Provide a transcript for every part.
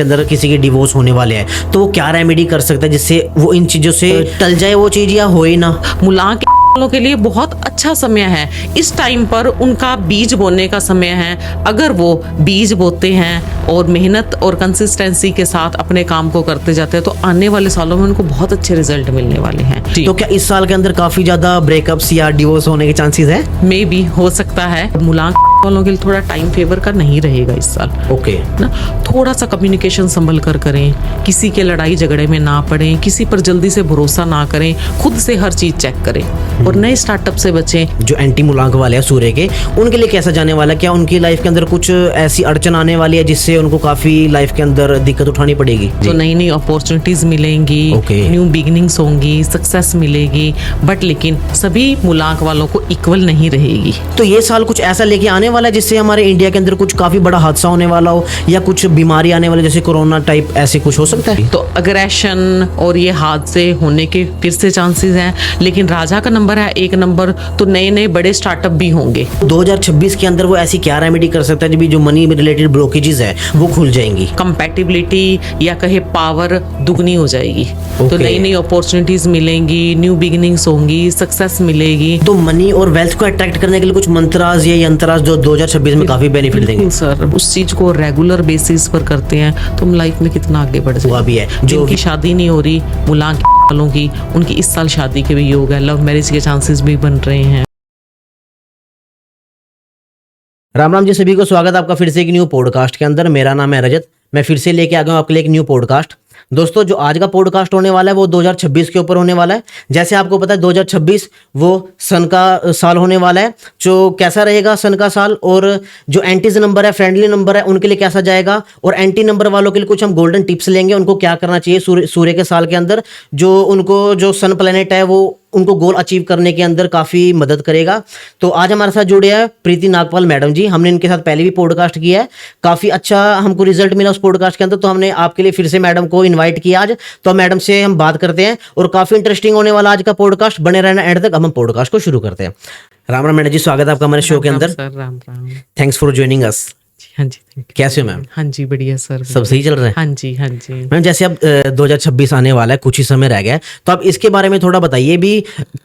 के अंदर किसी की डिवोर्स होने वाले हैं, तो वो क्या रेमेडी कर सकता है जिससे वो इन चीज़ों से टल जाए वो चीज़, या हो ही ना? मुलाक वालों के लिए बहुत अच्छा समय है। इस टाइम पर उनका बीज बोने का समय है। अगर वो बीज बोते हैं और मेहनत और कंसिस्टेंसी के साथ अपने काम को करते जाते हैं तो आने वाले सालों में उनको बहुत अच्छे रिजल्ट मिलने वाले हैं। तो क्या इस साल के अंदर काफी ज्यादा ब्रेकअप्स या डिवोर्स होने के चांसेस है? मे भी हो सकता है। मुलाक वालों के लिए थोड़ा टाइम फेवर का नहीं रहेगा इस साल। ओके ना, थोड़ा सा कम्युनिकेशन संभल कर करें, किसी के लड़ाई झगड़े में ना पड़ें, किसी पर जल्दी से भरोसा ना करें, खुद से हर चीज चेक करें और नए स्टार्टअप से बचें। जो एंटी मुलांक वाले हैं सूर्य के, उनके लिए कैसा जाने वाला? क्या उनकी लाइफ के अंदर कुछ ऐसी अड़चन आने वाली है जिससे उनको काफी लाइफ के अंदर दिक्कत उठानी पड़ेगी? तो नई नई अपॉर्चुनिटीज मिलेंगी, न्यू बिगिनिंग्स होंगी, सक्सेस मिलेगी, बट लेकिन सभी मुलाक वालों को इक्वल नहीं रहेगी। तो ये साल कुछ ऐसा लेके आने वाला है जिससे हमारे इंडिया के अंदर कुछ काफी बड़ा हादसा होने वाला हो, या कुछ बीमारी आने वाली जैसे कोरोना टाइप, ऐसे कुछ हो सकता है? तो अग्रेशन और ये हादसे होने के फिर से चांसेस हैं, लेकिन राजा का नंबर है 1 नंबर, तो नए नए बड़े स्टार्टअप भी होंगे। 2026 के अंदर वो ऐसी क्या रेमेडी कर सकता है जो मनी रिलेटेड ब्लॉकेजेस है वो खुल जाएंगी? कंपैटिबिलिटी या कहे पावर दुगनी हो जाएगी। तो नई नई अपॉर्चुनिटीज मिलेंगी, न्यू बिगिनिंग्स होंगी, सक्सेस मिलेगी। तो मनी और वेल्थ को अट्रैक्ट करने के लिए कुछ मंत्रास या यंत्रास जो 2026 में काफी बेनिफिट देंगे? सर, उस चीज को रेगुलर बेसिस पर करते हैं तो हम लाइफ में कितना आगे बढ़ जाएंगे। वो भी है जिनकी शादी नहीं हो रही मुलाक वालों की, उनकी इस साल शादी के भी योग है, लव मैरिज के चांसेस भी बन रहे हैं। राम राम जी, सभी को स्वागत है आपका फिर से एक न्यू पॉडकास्ट के अंदर। मेरा नाम है रजत, मैं फिर से लेके आ गया हूँ आपके लिए एक न्यू पॉडकास्ट। दोस्तों, जो आज का पॉडकास्ट होने वाला है वो 2026 के ऊपर होने वाला है। जैसे आपको पता है 2026 वो सन का साल होने वाला है। जो कैसा रहेगा सन का साल, और जो एंटीज नंबर है, फ्रेंडली नंबर है, उनके लिए कैसा जाएगा, और एंटी नंबर वालों के लिए कुछ हम गोल्डन टिप्स लेंगे, उनको क्या करना चाहिए सूर्य के साल के अंदर, जो उनको जो सन प्लेनेट है वो उनको गोल अचीव करने के अंदर काफ़ी मदद करेगा। तो आज हमारे साथ जुड़े हैं प्रीति नागपाल मैडम जी। हमने इनके साथ पहले भी पॉडकास्ट किया है, काफ़ी अच्छा हमको रिजल्ट मिला उस पॉडकास्ट के अंदर, तो हमने आपके लिए फिर से मैडम को इनवाइट किया आज। तो मैडम से हम बात करते हैं और काफ़ी इंटरेस्टिंग होने वाला आज का पॉडकास्ट, बने रहना एंड तक। हम पॉडकास्ट को शुरू करते हैं। राम राम मैडम जी, स्वागत है आपका हमारे शो के अंदर। Ram Ram. Thanks for joining us. हाँ जी, कैसे हो मैम? हाँ जी, बढ़िया सर। सब सही चल रहा है? हाँ जी, हाँ जी मैम। जैसे अब 2026 आने वाला है, कुछ ही समय रह गया है, तो आप इसके बारे में थोड़ा बताइए भी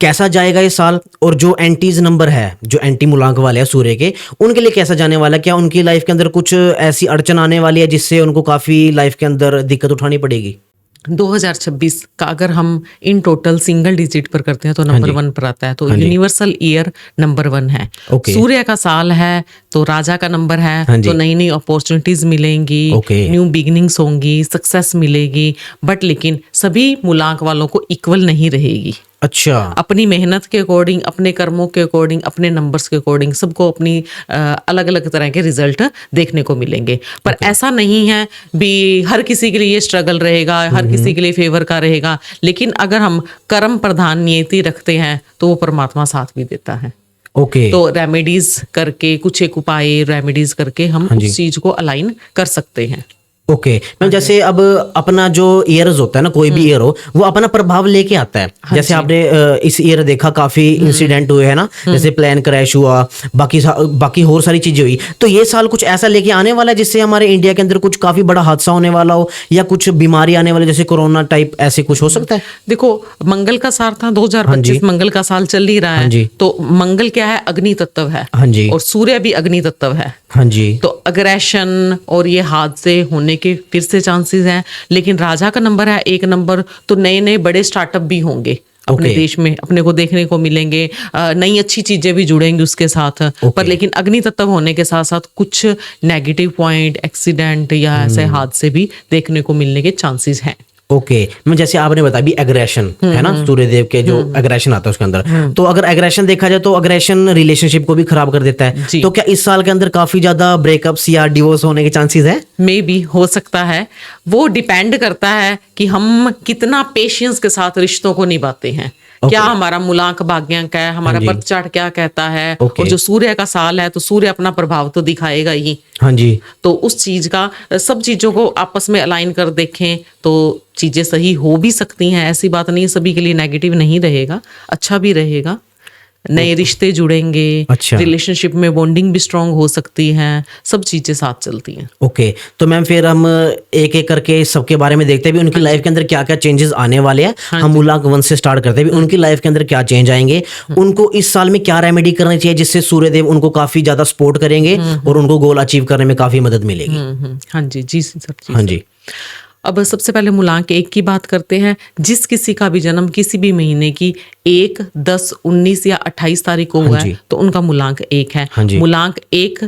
कैसा जाएगा ये साल, और जो एंटीज नंबर है, जो एंटी मुलांक वाले हैं सूर्य के, उनके लिए कैसा जाने वाला है? क्या उनकी लाइफ के अंदर कुछ ऐसी अड़चन आने वाली है जिससे उनको काफी लाइफ के अंदर दिक्कत उठानी पड़ेगी? 2026 का अगर हम इन टोटल सिंगल डिजिट पर करते हैं तो नंबर 1 पर आता है, तो यूनिवर्सल ईयर नंबर 1 है। सूर्य का साल है तो राजा का नंबर है, तो नई नई अपॉर्चुनिटीज मिलेंगी, न्यू बिगिनिंग्स होंगी, सक्सेस मिलेगी, बट लेकिन सभी मुलाक वालों को इक्वल नहीं रहेगी। अच्छा। अपनी मेहनत के अकॉर्डिंग, अपने कर्मों के अकॉर्डिंग, अपने नंबर्स के अकॉर्डिंग सबको अपनी अलग अलग तरह के रिजल्ट देखने को मिलेंगे। पर ऐसा नहीं है भी हर किसी के लिए स्ट्रगल रहेगा, हर किसी के लिए फेवर का रहेगा, लेकिन अगर हम कर्म प्रधान नियति रखते हैं तो वो परमात्मा साथ भी देता है। तो रेमेडीज करके, कुछ एक उपाय रेमेडीज करके हम उस चीज को अलाइन कर सकते हैं। मैम, जैसे अब अपना जो ईयर्स होता है ना, कोई भी ईयर हो, वो अपना प्रभाव लेके आता है। जैसे आपने इस ईयर देखा काफी इंसिडेंट हुए हैं ना, जैसे प्लेन क्रैश हुआ, बाकी और सारी चीजें हुई। तो ये साल कुछ ऐसा लेके आने वाला है जिससे हमारे इंडिया के अंदर कुछ काफी बड़ा हादसा होने वाला हो, या कुछ बीमारी आने वाली जैसे कोरोना टाइप, ऐसे कुछ हो सकता है? देखो, मंगल का साल था 2025, मंगल का साल चल ही रहा है, तो मंगल क्या है? अग्नि तत्व है। हाँ जी। और सूर्य भी अग्नि तत्व है। हाँ जी। तो अग्रेशन और ये हादसे होने के फिर से चांसेस हैं, लेकिन राजा का नंबर है 1 नंबर, तो नए नए बड़े स्टार्टअप भी होंगे अपने देश में, अपने को देखने को मिलेंगे, नई अच्छी चीजें भी जुड़ेंगी उसके साथ। पर लेकिन अग्नि तत्व होने के साथ साथ कुछ नेगेटिव पॉइंट, एक्सीडेंट या ऐसे हादसे भी देखने को मिलने के चांसेस हैं। मैं जैसे आपने बताया भी एग्रेशन है ना, सूर्यदेव के जो एग्रेशन आता है उसके अंदर, तो अगर एग्रेशन देखा जाए तो एग्रेशन रिलेशनशिप को भी खराब कर देता है। तो क्या इस साल के अंदर काफी ज्यादा ब्रेकअप्स या डिवोर्स होने के चांसेस है? मे भी हो सकता है। वो डिपेंड करता है कि हम कितना पेशेंस के साथ रिश्तों को निभाते हैं। क्या हमारा मुलाक भाग्यांक है, हमारा बर्थ चार्ट क्या कहता है, और जो सूर्य का साल है तो सूर्य अपना प्रभाव तो दिखाएगा ही। हाँ जी। तो उस चीज का, सब चीजों को आपस में अलाइन कर देखें तो चीजें सही हो भी सकती हैं। ऐसी बात नहीं, सभी के लिए नेगेटिव नहीं रहेगा, अच्छा भी रहेगा। नए रिश्ते जुड़ेंगे, अच्छा। रिलेशनशिप में बॉन्डिंग भी स्ट्रांग हो सकती है, सब चीजें साथ चलती हैं। ओके, तो मैम फिर हम एक एक करके सबके बारे में देखते हैं भी उनकी लाइफ के अंदर क्या क्या चेंजेस आने वाले हैं। हम मूलांक 1 से स्टार्ट करते हैं भी उनकी लाइफ के अंदर क्या चेंज आएंगे, उनको इस साल में क्या रेमेडी करनी चाहिए जिससे सूर्यदेव उनको काफी ज्यादा सपोर्ट करेंगे और उनको गोल अचीव करने में काफी मदद मिलेगी। हाँ जी, जी सर जी। हाँ जी। अब सबसे पहले मूलांक 1 की बात करते हैं। जिस किसी का भी जन्म किसी भी महीने की 1, 10, 19 या 28 तारीख को हुआ जी। है तो उनका मूलांक 1 है। हाँ जी। मूलांक 1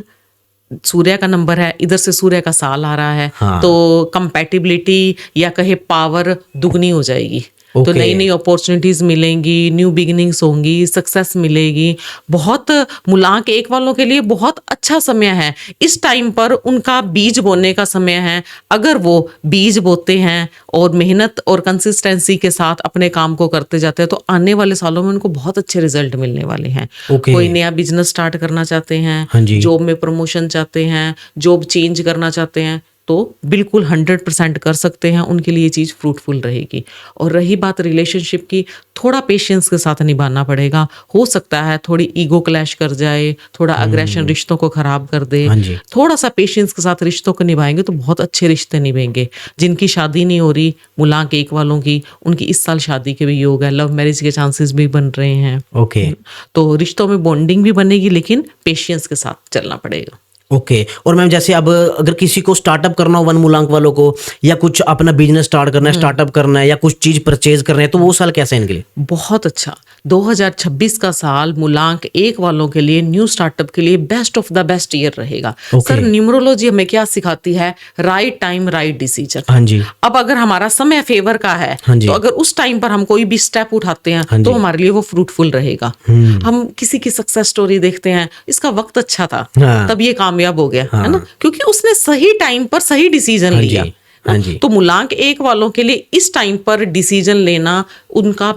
सूर्य का नंबर है, इधर से सूर्य का साल आ रहा है, हाँ। तो कंपैटिबिलिटी या कहे पावर दुगनी हो जाएगी। तो ओके। नई नई अपॉर्चुनिटीज मिलेंगी, न्यू बिगिनिंग्स होंगी, सक्सेस मिलेगी। बहुत मूलांक 1 वालों के लिए बहुत अच्छा समय है। इस टाइम पर उनका बीज बोने का समय है। अगर वो बीज बोते हैं और मेहनत और कंसिस्टेंसी के साथ अपने काम को करते जाते हैं तो आने वाले सालों में उनको बहुत अच्छे रिजल्ट मिलने वाले हैं। ओके। कोई नया बिजनेस स्टार्ट करना चाहते हैं, हाँ जी। जॉब में प्रमोशन चाहते हैं, जॉब चेंज करना चाहते हैं तो बिल्कुल 100% कर सकते हैं। उनके लिए ये चीज़ फ्रूटफुल रहेगी। और रही बात रिलेशनशिप की, थोड़ा पेशेंस के साथ निभाना पड़ेगा। हो सकता है थोड़ी ईगो क्लैश कर जाए, थोड़ा अग्रेशन रिश्तों को खराब कर दे। हाँ जी। थोड़ा सा पेशेंस के साथ रिश्तों को निभाएंगे तो बहुत अच्छे रिश्ते निभेंगे। जिनकी शादी नहीं हो रही मूलांक 1 वालों की, उनकी इस साल शादी के भी योग है, लव मैरिज के चांसेस भी बन रहे हैं। ओके। तो रिश्तों में बॉन्डिंग भी बनेगी, लेकिन पेशेंस के साथ चलना पड़ेगा। ओके। और मैम जैसे अब अगर किसी को स्टार्टअप करना हो 1 मूलांक वालों को, या कुछ अपना बिजनेस स्टार्ट करना है, स्टार्टअप करना है, या कुछ चीज परचेज करना है, तो वो साल कैसा है इनके लिए? बहुत अच्छा। 2026 का साल मूलांक 1 वालों के लिए न्यू स्टार्टअप के लिए best of the best year रहेगा। Okay. सर न्यूमरोलॉजी हमें क्या सिखाती है? Right time right decision. हाँ जी। अब अगर हमारा समय फेवर का है हाँ जी। तो अगर उस टाइम पर हम कोई भी स्टेप उठाते हैं हाँ तो जी। हमारे लिए वो फ्रूटफुल रहेगा। हम किसी की सक्सेस स्टोरी देखते हैं, इसका वक्त अच्छा था, हाँ। तब ये कामयाब हो गया, है ना, क्योंकि उसने सही टाइम पर सही डिसीजन हाँ लिया। जी। हाँ जी। तो मूलांक 1 वालों के लिए इस टाइम पर डिसीजन लेना उनको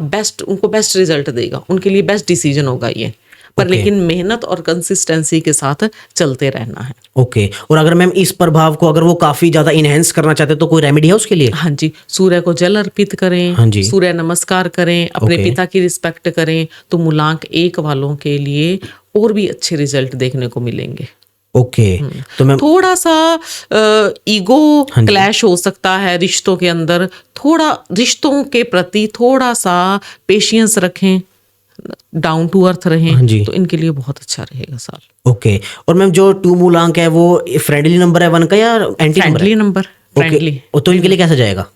बेस्ट रिजल्ट देगा, उनके लिए बेस्ट डिसीजन होगा ये। पर Okay. लेकिन मेहनत और कंसिस्टेंसी के साथ चलते रहना है। ओके। और अगर मैम इस प्रभाव को अगर वो काफी ज्यादा इनहेंस करना चाहते हैं तो कोई रेमेडी है उसके लिए? हाँ जी, सूर्य को जल अर्पित करें, हाँ जी। सूर्य नमस्कार करें, अपने Okay. पिता की रिस्पेक्ट करें तो मूलांक 1 वालों के लिए और भी अच्छे रिजल्ट देखने को मिलेंगे। ओके। तो मैम थोड़ा सा ईगो हाँ जी। क्लैश हो सकता है रिश्तों के अंदर, थोड़ा रिश्तों के प्रति थोड़ा सा पेशेंस रखें, डाउन टू अर्थ हाँ रहें जी। तो इनके लिए बहुत अच्छा रहेगा साल। ओके। और मैम जो 2 मूलांक है वो फ्रेंडली नंबर है 1 का या एंटी नंबर है? Friendly number, friendly. ओके। तो इनके लिए कैसा जाएगा?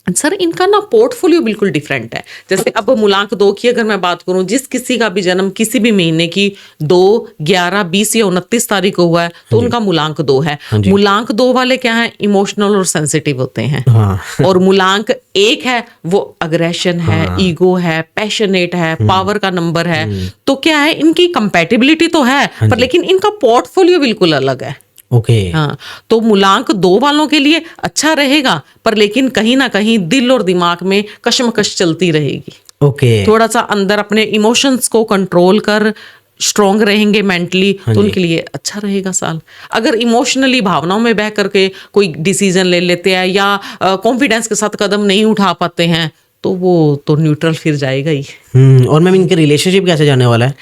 सर इनका ना पोर्टफोलियो बिल्कुल डिफरेंट है। जैसे अब मूलांक 2 की अगर मैं बात करूं, जिस किसी का भी जन्म किसी भी महीने की 2, 11, 20 या 29 तारीख को हुआ है तो उनका मूलांक 2 है। हाँ जी। मूलांक 2 वाले क्या है? इमोशनल और सेंसिटिव होते हैं। हाँ। और मूलांक 1 है वो अग्रेशन है, ईगो है, पैशनेट है, पावर का नंबर है। तो क्या है, इनकी कंपैटिबिलिटी तो है पर लेकिन इनका पोर्टफोलियो बिल्कुल अलग है। ओके। हाँ, तो मूलांक 2 वालों के लिए अच्छा रहेगा पर लेकिन कहीं ना कहीं दिल और दिमाग में कशमकश चलती रहेगी। ओके। थोड़ा सा अंदर अपने इमोशंस को कंट्रोल कर स्ट्रॉन्ग रहेंगे मेंटली तो उनके लिए अच्छा रहेगा साल। अगर इमोशनली भावनाओं में बह करके कोई डिसीजन ले लेते हैं या कॉन्फिडेंस के साथ कदम नहीं उठा पाते हैं तो वो तो न्यूट्रल फिर जाएगा ही। और मैम इनके रिलेशनशिप कैसे जाने वाला है?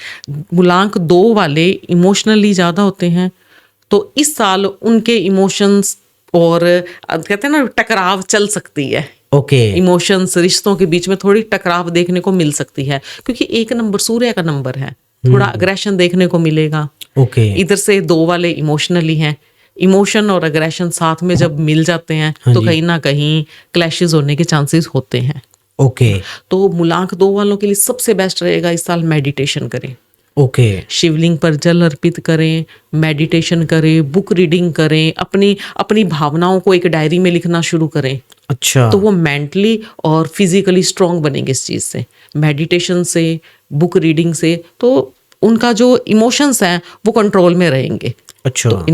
मूलांक 2 वाले इमोशनली ज्यादा होते हैं तो इस साल उनके इमोशंस और कहते हैं ना टकराव चल सकती है। ओके। इमोशंस रिश्तों के बीच में थोड़ी टकराव देखने को मिल सकती है क्योंकि 1 नंबर सूर्य का नंबर है, थोड़ा अग्रेशन देखने को मिलेगा। ओके। इधर से 2 वाले इमोशनली हैं, इमोशन और अग्रेशन साथ में जब मिल जाते हैं तो कहीं ना कहीं क्लैशेस होने के चांसेस होते हैं। ओके। तो मूलांक 2 वालों के लिए सबसे बेस्ट रहेगा इस साल मेडिटेशन करें। ओके। शिवलिंग पर जल अर्पित करें, मेडिटेशन करें, बुक रीडिंग करें, अपनी भावनाओं को एक डायरी में लिखना शुरू करें। अच्छा। तो वो मेंटली और फिजिकली स्ट्रांग बनेंगे इस चीज़ से, मेडिटेशन से, बुक रीडिंग से। तो उनका जो इमोशंस हैं वो कंट्रोल में रहेंगे। अच्छा। तो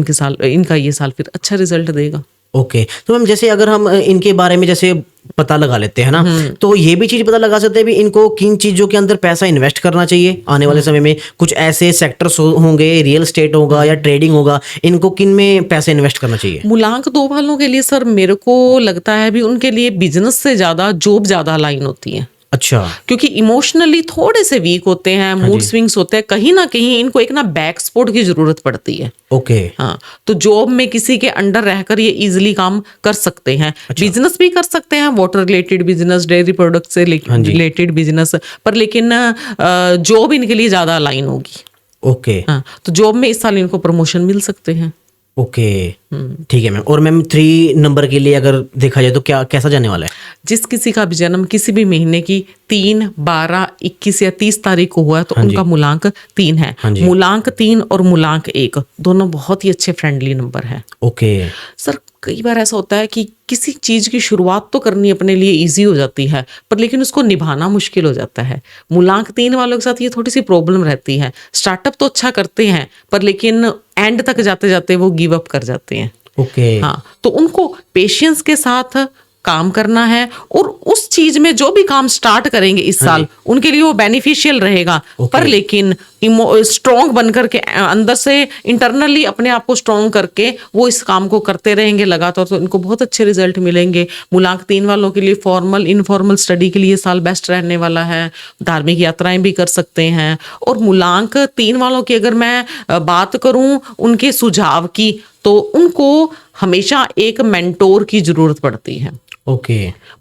इनका ये साल फिर अच्छा रिजल्ट देगा। ओके। तो मैम जैसे अगर हम इनके बारे में जैसे पता लगा लेते हैं ना, तो ये भी चीज पता लगा सकते हैं भी इनको किन चीजों के अंदर पैसा इन्वेस्ट करना चाहिए आने वाले समय में। कुछ ऐसे सेक्टर्स होंगे, रियल एस्टेट होगा या ट्रेडिंग होगा, इनको किन में पैसा इन्वेस्ट करना चाहिए? मूलांक 2 वालों के लिए सर मेरे को लगता है भी उनके लिए बिजनेस से ज्यादा जॉब ज्यादा अलाइन होती है। अच्छा। क्योंकि इमोशनली थोड़े से वीक होते हैं, मूड स्विंग्स होते हैं, कहीं ना कहीं इनको एक ना बैक सपोर्ट की जरूरत पड़ती है। ओके। हाँ, तो जॉब में किसी के अंडर रहकर ये इजीली काम कर सकते हैं। बिजनेस भी कर सकते हैं, water related business, dairy product से रिलेटेड बिजनेस, पर लेकिन जॉब इनके लिए ज्यादा अलाइन होगी। ओके। हाँ, तो जॉब में इस साल इनको प्रमोशन मिल सकते हैं। ओके, ठीक है मैम। और मैम 3 नंबर के लिए अगर देखा जाए तो क्या कैसा जाने वाला है? जिस किसी का भी जन्म किसी भी महीने की 3, 12, 21 या 30 तारीख को हुआ है तो उनका मूलांक 3 है। मूलांक 3 और मूलांक 1 दोनों बहुत ही अच्छे फ्रेंडली नंबर है। ओके। सर कई बार ऐसा होता है कि किसी चीज की शुरुआत तो करनी अपने लिए इजी हो जाती है, पर लेकिन उसको निभाना मुश्किल हो जाता है। मूलांक 3 वालों के साथ ये थोड़ी सी प्रॉब्लम रहती है। स्टार्टअप तो अच्छा करते हैं, पर लेकिन एंड तक जाते जाते वो गिव अप कर जाते हैं। ओके। हाँ, तो उनको पेशेंस के साथ काम करना है और उस चीज में जो भी काम स्टार्ट करेंगे इस साल उनके लिए वो बेनिफिशियल रहेगा। पर लेकिन स्ट्रॉन्ग बनकर के अंदर से इंटरनली अपने आप को स्ट्रॉन्ग करके वो इस काम को करते रहेंगे लगातार, तो इनको बहुत अच्छे रिजल्ट मिलेंगे। मूलांक 3 वालों के लिए फॉर्मल इनफॉर्मल स्टडी के लिए साल बेस्ट रहने वाला है। धार्मिक यात्राएं भी कर सकते हैं। और मूलांक 3 वालों की अगर मैं बात करूं उनके सुझाव की, तो उनको हमेशा एक मेंटोर की जरूरत पड़ती है। ओके।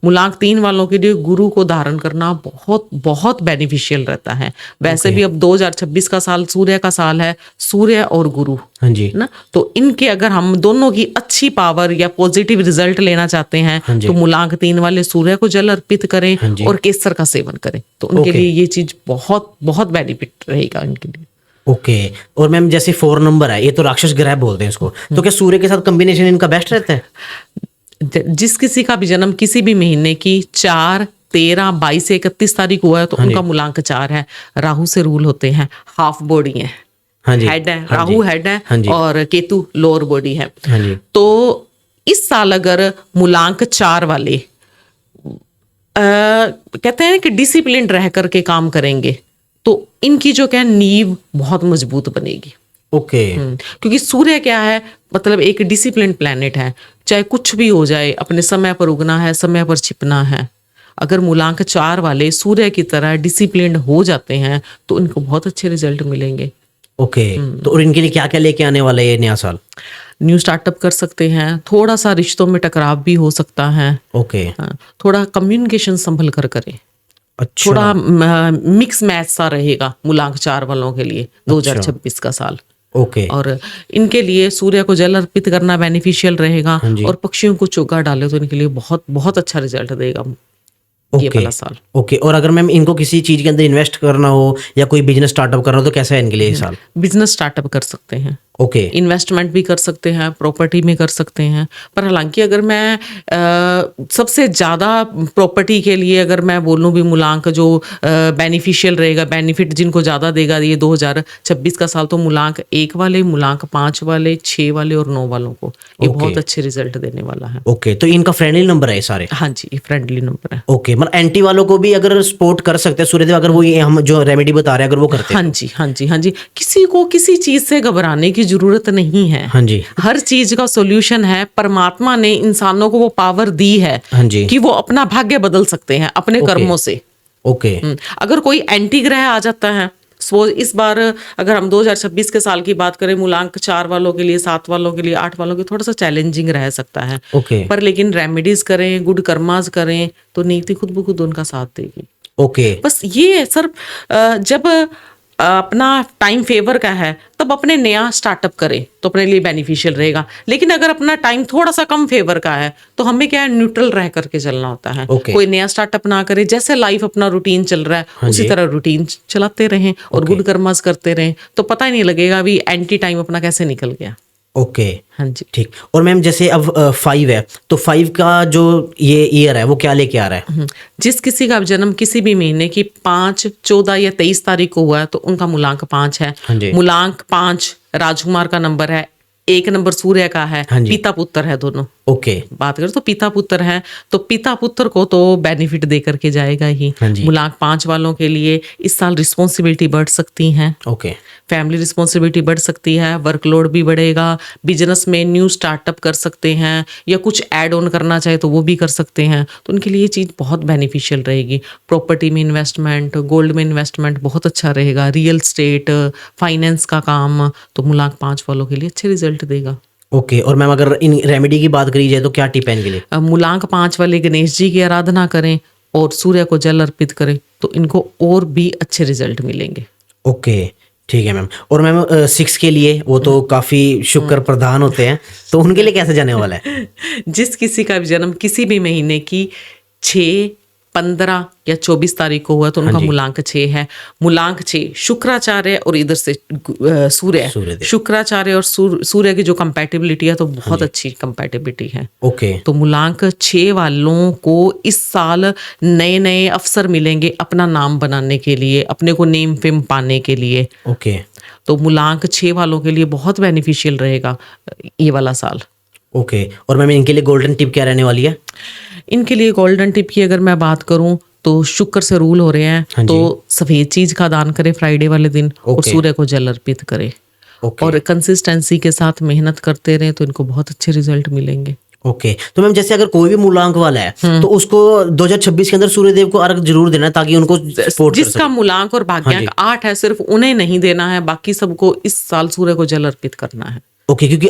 मूलांक 3 वालों के लिए गुरु को धारण करना बहुत बहुत बेनिफिशियल रहता है। वैसे भी अब 2026 का साल सूर्य का साल है, सूर्य और गुरु, हाँ जी ना, तो इनके अगर हम दोनों की अच्छी पावर या पॉजिटिव रिजल्ट लेना चाहते हैं तो मूलांक 3 वाले सूर्य को जल अर्पित करें और केसर का सेवन करें, तो उनके लिए ये चीज बहुत बहुत बेनिफिट रहेगा इनके लिए। ओके। और मैम जैसे 4 नंबर है, ये तो राक्षस ग्रह बोलते हैं इसको, तो क्या सूर्य के साथ कॉम्बिनेशन इनका बेस्ट रहता है? जिस किसी का भी जन्म किसी भी महीने की 4, 13, 22 से 31 तारीख हुआ है तो उनका मूलांक 4 है। राहु से रूल होते हैं, हाफ बॉडी है, हेड है, राहु हेड है और केतु लोअर बॉडी है। तो इस साल अगर मूलांक 4 वाले कहते हैं कि डिसिप्लिन रह करके काम करेंगे तो इनकी जो क्या नींव बहुत मजबूत बनेगी। ओके। क्योंकि सूर्य क्या है, मतलब एक डिसिप्लिन प्लैनेट है। चाहे कुछ भी हो जाए अपने समय पर उगना है, समय पर छिपना है। अगर मूलांक 4 वाले सूर्य की तरह डिसिप्लिन हो जाते हैं तो इनको बहुत अच्छे रिजल्ट मिलेंगे। ओके। तो और इनके लिए क्या क्या लेके आने वाला है ये नया साल? न्यू स्टार्टअप कर सकते हैं, थोड़ा सा रिश्तों में टकराव भी हो सकता है। ओके। थोड़ा कम्युनिकेशन संभल कर करें। अच्छा। थोड़ा मिक्स मैच सा रहेगा मूलांक 4 वालों के लिए 2026 का साल। ओके। और इनके लिए सूर्य को जल अर्पित करना बेनिफिशियल रहेगा और पक्षियों को चोगा डाले तो इनके लिए बहुत बहुत अच्छा रिजल्ट देगा ये वाला साल। ओके। और अगर मैम इनको किसी चीज के अंदर इन्वेस्ट करना हो या कोई बिजनेस स्टार्टअप करना हो तो कैसा है इनके लिए ये साल? बिजनेस स्टार्टअप कर सकते हैं। ओके। इन्वेस्टमेंट भी कर सकते हैं, प्रॉपर्टी में कर सकते हैं। पर हालांकि अगर मैं सबसे ज़्यादा प्रॉपर्टी के लिए अगर मैं बोलूँ भी मूलांक जो बेनिफिशियल रहेगा, बेनिफिट जिनको ज़्यादा देगा ये 2026 का साल, तो मूलांक 1 वाले, मूलांक 5 वाले, 6 वाले और 9 वालों को ये बहुत अच्छे रिजल्ट देने वाला है। ओके। तो इनका फ्रेंडली नंबर है सारे? हाँ जी, ये फ्रेंडली नंबर है। ओके। मतलब एंटी वालों को भी अगर सपोर्ट कर सकते हैं सूर्यदेव, अगर वो ये हम जो रेमेडी बता रहे हैं अगर वो करते हैं? हाँ जी, हाँ जी, हाँ जी। किसी को किसी चीज से घबराने की जरूरत नहीं है। हाँ जी। हर चीज का सॉल्यूशन है। परमात्मा ने इंसानों को वो पावर दी है हाँ जी कि वो अपना भाग्य बदल सकते हैं अपने कर्मों से। ओके। अगर कोई एंटी ग्रह आ जाता है, सपोज इस बार अगर हम 2026 के साल की बात करें, मूलांक 4 वालों के लिए, 7 वालों के लिए, 8 वालों के थोड़ा सा चैलेंजिंग रह सकता है। ओके। पर लेकिन रेमेडीज करें, गुड कर्मास करें तो नीति खुद ब खुद उनका साथ देगी। ओके। बस ये सर जब अपना टाइम फेवर का है तब अपने नया स्टार्टअप करें तो अपने लिए बेनिफिशियल रहेगा। लेकिन अगर अपना टाइम थोड़ा सा कम फेवर का है तो हमें क्या है, न्यूट्रल रह करके चलना होता है। कोई नया स्टार्टअप ना करे, जैसे लाइफ अपना रूटीन चल रहा है उसी तरह रूटीन चलाते रहें और गुड कर्मास करते रहें तो पता ही नहीं लगेगा भी एंटी टाइम अपना कैसे निकल गया। ओके। हाँ जी। ठीक। और मैम जैसे अब 5 है तो 5 का जो ये ईयर है वो क्या लेके आ रहा है? जिस किसी का जन्म किसी भी महीने की 5, 14 या 23 तारीख को हुआ है तो उनका मूलांक 5 है। मूलांक 5 राजकुमार का नंबर है, 1 नंबर सूर्य का है, पिता पुत्र है दोनों। ओके। बात करें तो पिता पुत्र है, तो पिता पुत्र को तो बेनिफिट दे करके जाएगा ही। हाँ जी। मूलांक 5 वालों के लिए इस साल रिस्पॉन्सिबिलिटी बढ़ सकती हैं, ओके। फैमिली रिस्पॉन्सिबिलिटी बढ़ सकती है, वर्कलोड भी बढ़ेगा, बिजनेस में न्यू स्टार्टअप कर सकते हैं या कुछ ऐड ऑन करना चाहे तो वो भी कर सकते हैं, तो उनके लिए ये चीज़ बहुत बेनिफिशियल रहेगी। प्रॉपर्टी में इन्वेस्टमेंट, गोल्ड में इन्वेस्टमेंट बहुत अच्छा रहेगा, रियल स्टेट, फाइनेंस का काम, तो मूलांक 5 वालों के लिए अच्छे रिजल्ट देगा। ओके। और मैम अगर इन रेमेडी की बात करी जाए तो क्या टिप है इनके लिए? मूलांक 5 वाले गणेश जी की आराधना करें और सूर्य को जल अर्पित करें तो इनको और भी अच्छे रिजल्ट मिलेंगे। ओके, ठीक है मैम। और मैम 6 के लिए वो तो काफ़ी शुक्र प्रधान होते हैं, तो उनके लिए कैसे जाने वाला है? जिस किसी का भी जन्म किसी भी महीने की 6, 15 या 24 तारीख को हुआ तो उनका जी। मूलांक 6 है। मूलांक 6 शुक्राचार्य और इधर से सूर्य, सूर्यदेव। शुक्राचार्य और सूर्य की जो कंपैटिबिलिटी है तो बहुत अच्छी कंपैटिबिलिटी है। ओके। तो मूलांक 6 वालों को इस साल नए नए अवसर मिलेंगे अपना नाम बनाने के लिए, अपने को नेम फेम पाने के लिए। ओके। तो मूलांक 6 वालों के लिए बहुत बेनिफिशियल रहेगा ये वाला साल। ओके। और मैम इनके लिए गोल्डन टिप क्या रहने वाली है? इनके लिए गोल्डन टिप की अगर मैं बात करूं तो शुक्र से रूल हो रहे हैं, हाँ जी। तो सफेद चीज का दान करें फ्राइडे वाले दिन और ओके। सूर्य को जल अर्पित करें ओके। और कंसिस्टेंसी के साथ मेहनत करते रहें तो इनको बहुत अच्छे रिजल्ट मिलेंगे। ओके। तो मैम जैसे अगर कोई भी मूलांक वाला है तो उसको 2026 के अंदर सूर्यदेव को अर्घ जरूर देना है ताकि उनको सपोर्ट कर जिसका सके। मूलांक और भाग्यांक 8 है सिर्फ उन्हें नहीं देना है, बाकी सबको इस साल सूर्य को जल अर्पित करना है। ओके, क्योंकि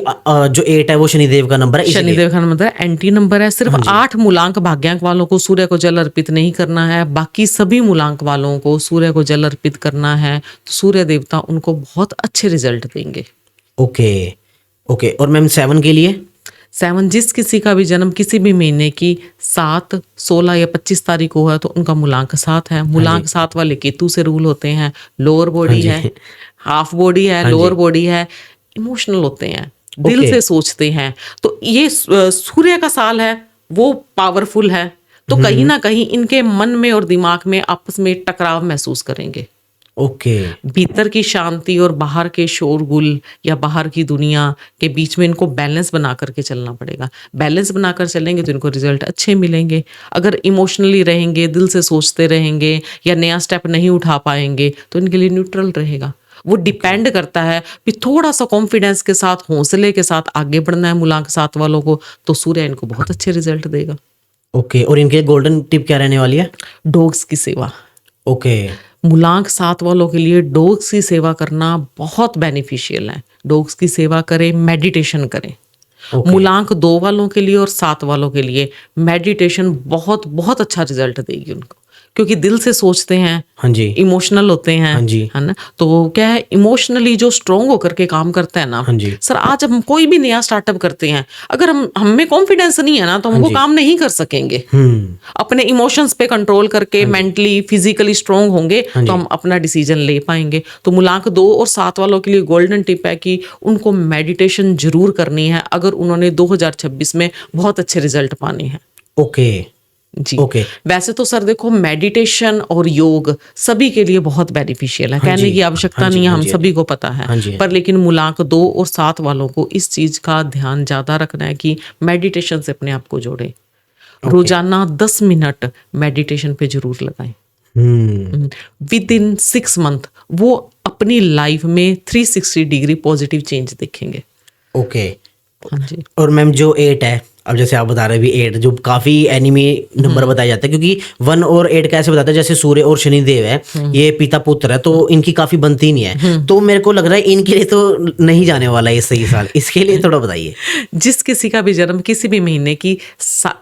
जो 8 है वो शनिदेव का नंबर है, इसलिए। शनिदेव का मतलब एंटी नंबर है, सिर्फ 8 मूलांक भाग्यांक वालों को सूर्य को जल अर्पित नहीं करना है, बाकी सभी मूलांक वालों को सूर्य को जल अर्पित करना है, तो सूर्य देवता उनको बहुत अच्छे रिजल्ट देंगे। ओके। ओके। और मैम 7 के लिए? 7 जिस किसी का भी जन्म किसी भी महीने की 7, 16 या 25 तारीख को है तो उनका मूलांक 7 है। मूलांक 7 वाले केतु से रूल होते हैं, लोअर बॉडी है, हाफ बॉडी है, लोअर बॉडी है, इमोशनल होते हैं, दिल से सोचते हैं, तो ये सूर्य का साल है, वो पावरफुल है, तो कहीं ना कहीं इनके मन में और दिमाग में आपस में टकराव महसूस करेंगे। ओके। भीतर की शांति और बाहर के शोरगुल या बाहर की दुनिया के बीच में इनको बैलेंस बना करके चलना पड़ेगा। बैलेंस बनाकर चलेंगे तो इनको रिजल्ट अच्छे मिलेंगे। अगर इमोशनली रहेंगे, दिल से सोचते रहेंगे या नया स्टेप नहीं उठा पाएंगे तो इनके लिए न्यूट्रल रहेगा। वो डिपेंड करता है कि थोड़ा सा कॉन्फिडेंस के साथ, हौसले के साथ आगे बढ़ना है मूलांक 7 वालों को, तो सूर्य इनको बहुत अच्छे रिजल्ट देगा। ओके। और इनके गोल्डन टिप क्या रहने वाली है? डॉग्स की सेवा। ओके। मूलांक 7 वालों के लिए डॉग्स की सेवा करना बहुत बेनिफिशियल है। डॉग्स की सेवा करें, मेडिटेशन करें। मूलांक 2 वालों के लिए और 7 वालों के लिए मेडिटेशन बहुत बहुत अच्छा रिजल्ट देगी उनको, क्योंकि दिल से सोचते हैं, हाँ जी। इमोशनल होते हैं, हाँ जी। है ना। तो क्या है, इमोशनली जो स्ट्रोंग होकर के काम करता है ना, हाँ जी। सर आज हम कोई भी नया स्टार्टअप करते हैं, अगर हम में कॉन्फिडेंस नहीं है ना तो हम वो काम नहीं कर सकेंगे। अपने इमोशंस पे कंट्रोल करके मेंटली फिजिकली स्ट्रोंग होंगे तो हम अपना डिसीजन ले पाएंगे। तो मूलांक 2 और 7 वालों के लिए गोल्डन टिप है कि उनको मेडिटेशन जरूर करनी है अगर उन्होंने 2026 में बहुत अच्छे रिजल्ट पाने हैं। ओके जी। ओके। वैसे तो सर देखो, मेडिटेशन और योग सभी के लिए बहुत बेनिफिशियल है, कहने की आवश्यकता नहीं है, हम सभी को पता है। पर लेकिन मूलांक 2 और 7 वालों को इस चीज का ध्यान ज्यादा रखना है कि मेडिटेशन से अपने आप को जोड़े। रोजाना 10 मिनट मेडिटेशन पे जरूर लगाएं। विद इन 6 मंथ वो अपनी लाइफ में 360 डिग्री पॉजिटिव चेंज देखेंगे। ओके। हाँ जी। और मैम जो 8 है, अब जैसे आप बता रहे हैं भी 8 जो काफी एनिमी नंबर बताया जाता है, क्योंकि 1 और 8 कैसे बताते हैं, जैसे सूर्य और शनिदेव है, ये पिता पुत्र है, तो इनकी काफी बनती नहीं है, तो मेरे को लग रहा है इनके लिए तो नहीं जाने वाला है सही साल, इसके लिए थोड़ा बताइए। जिस किसी का भी जन्म किसी भी महीने की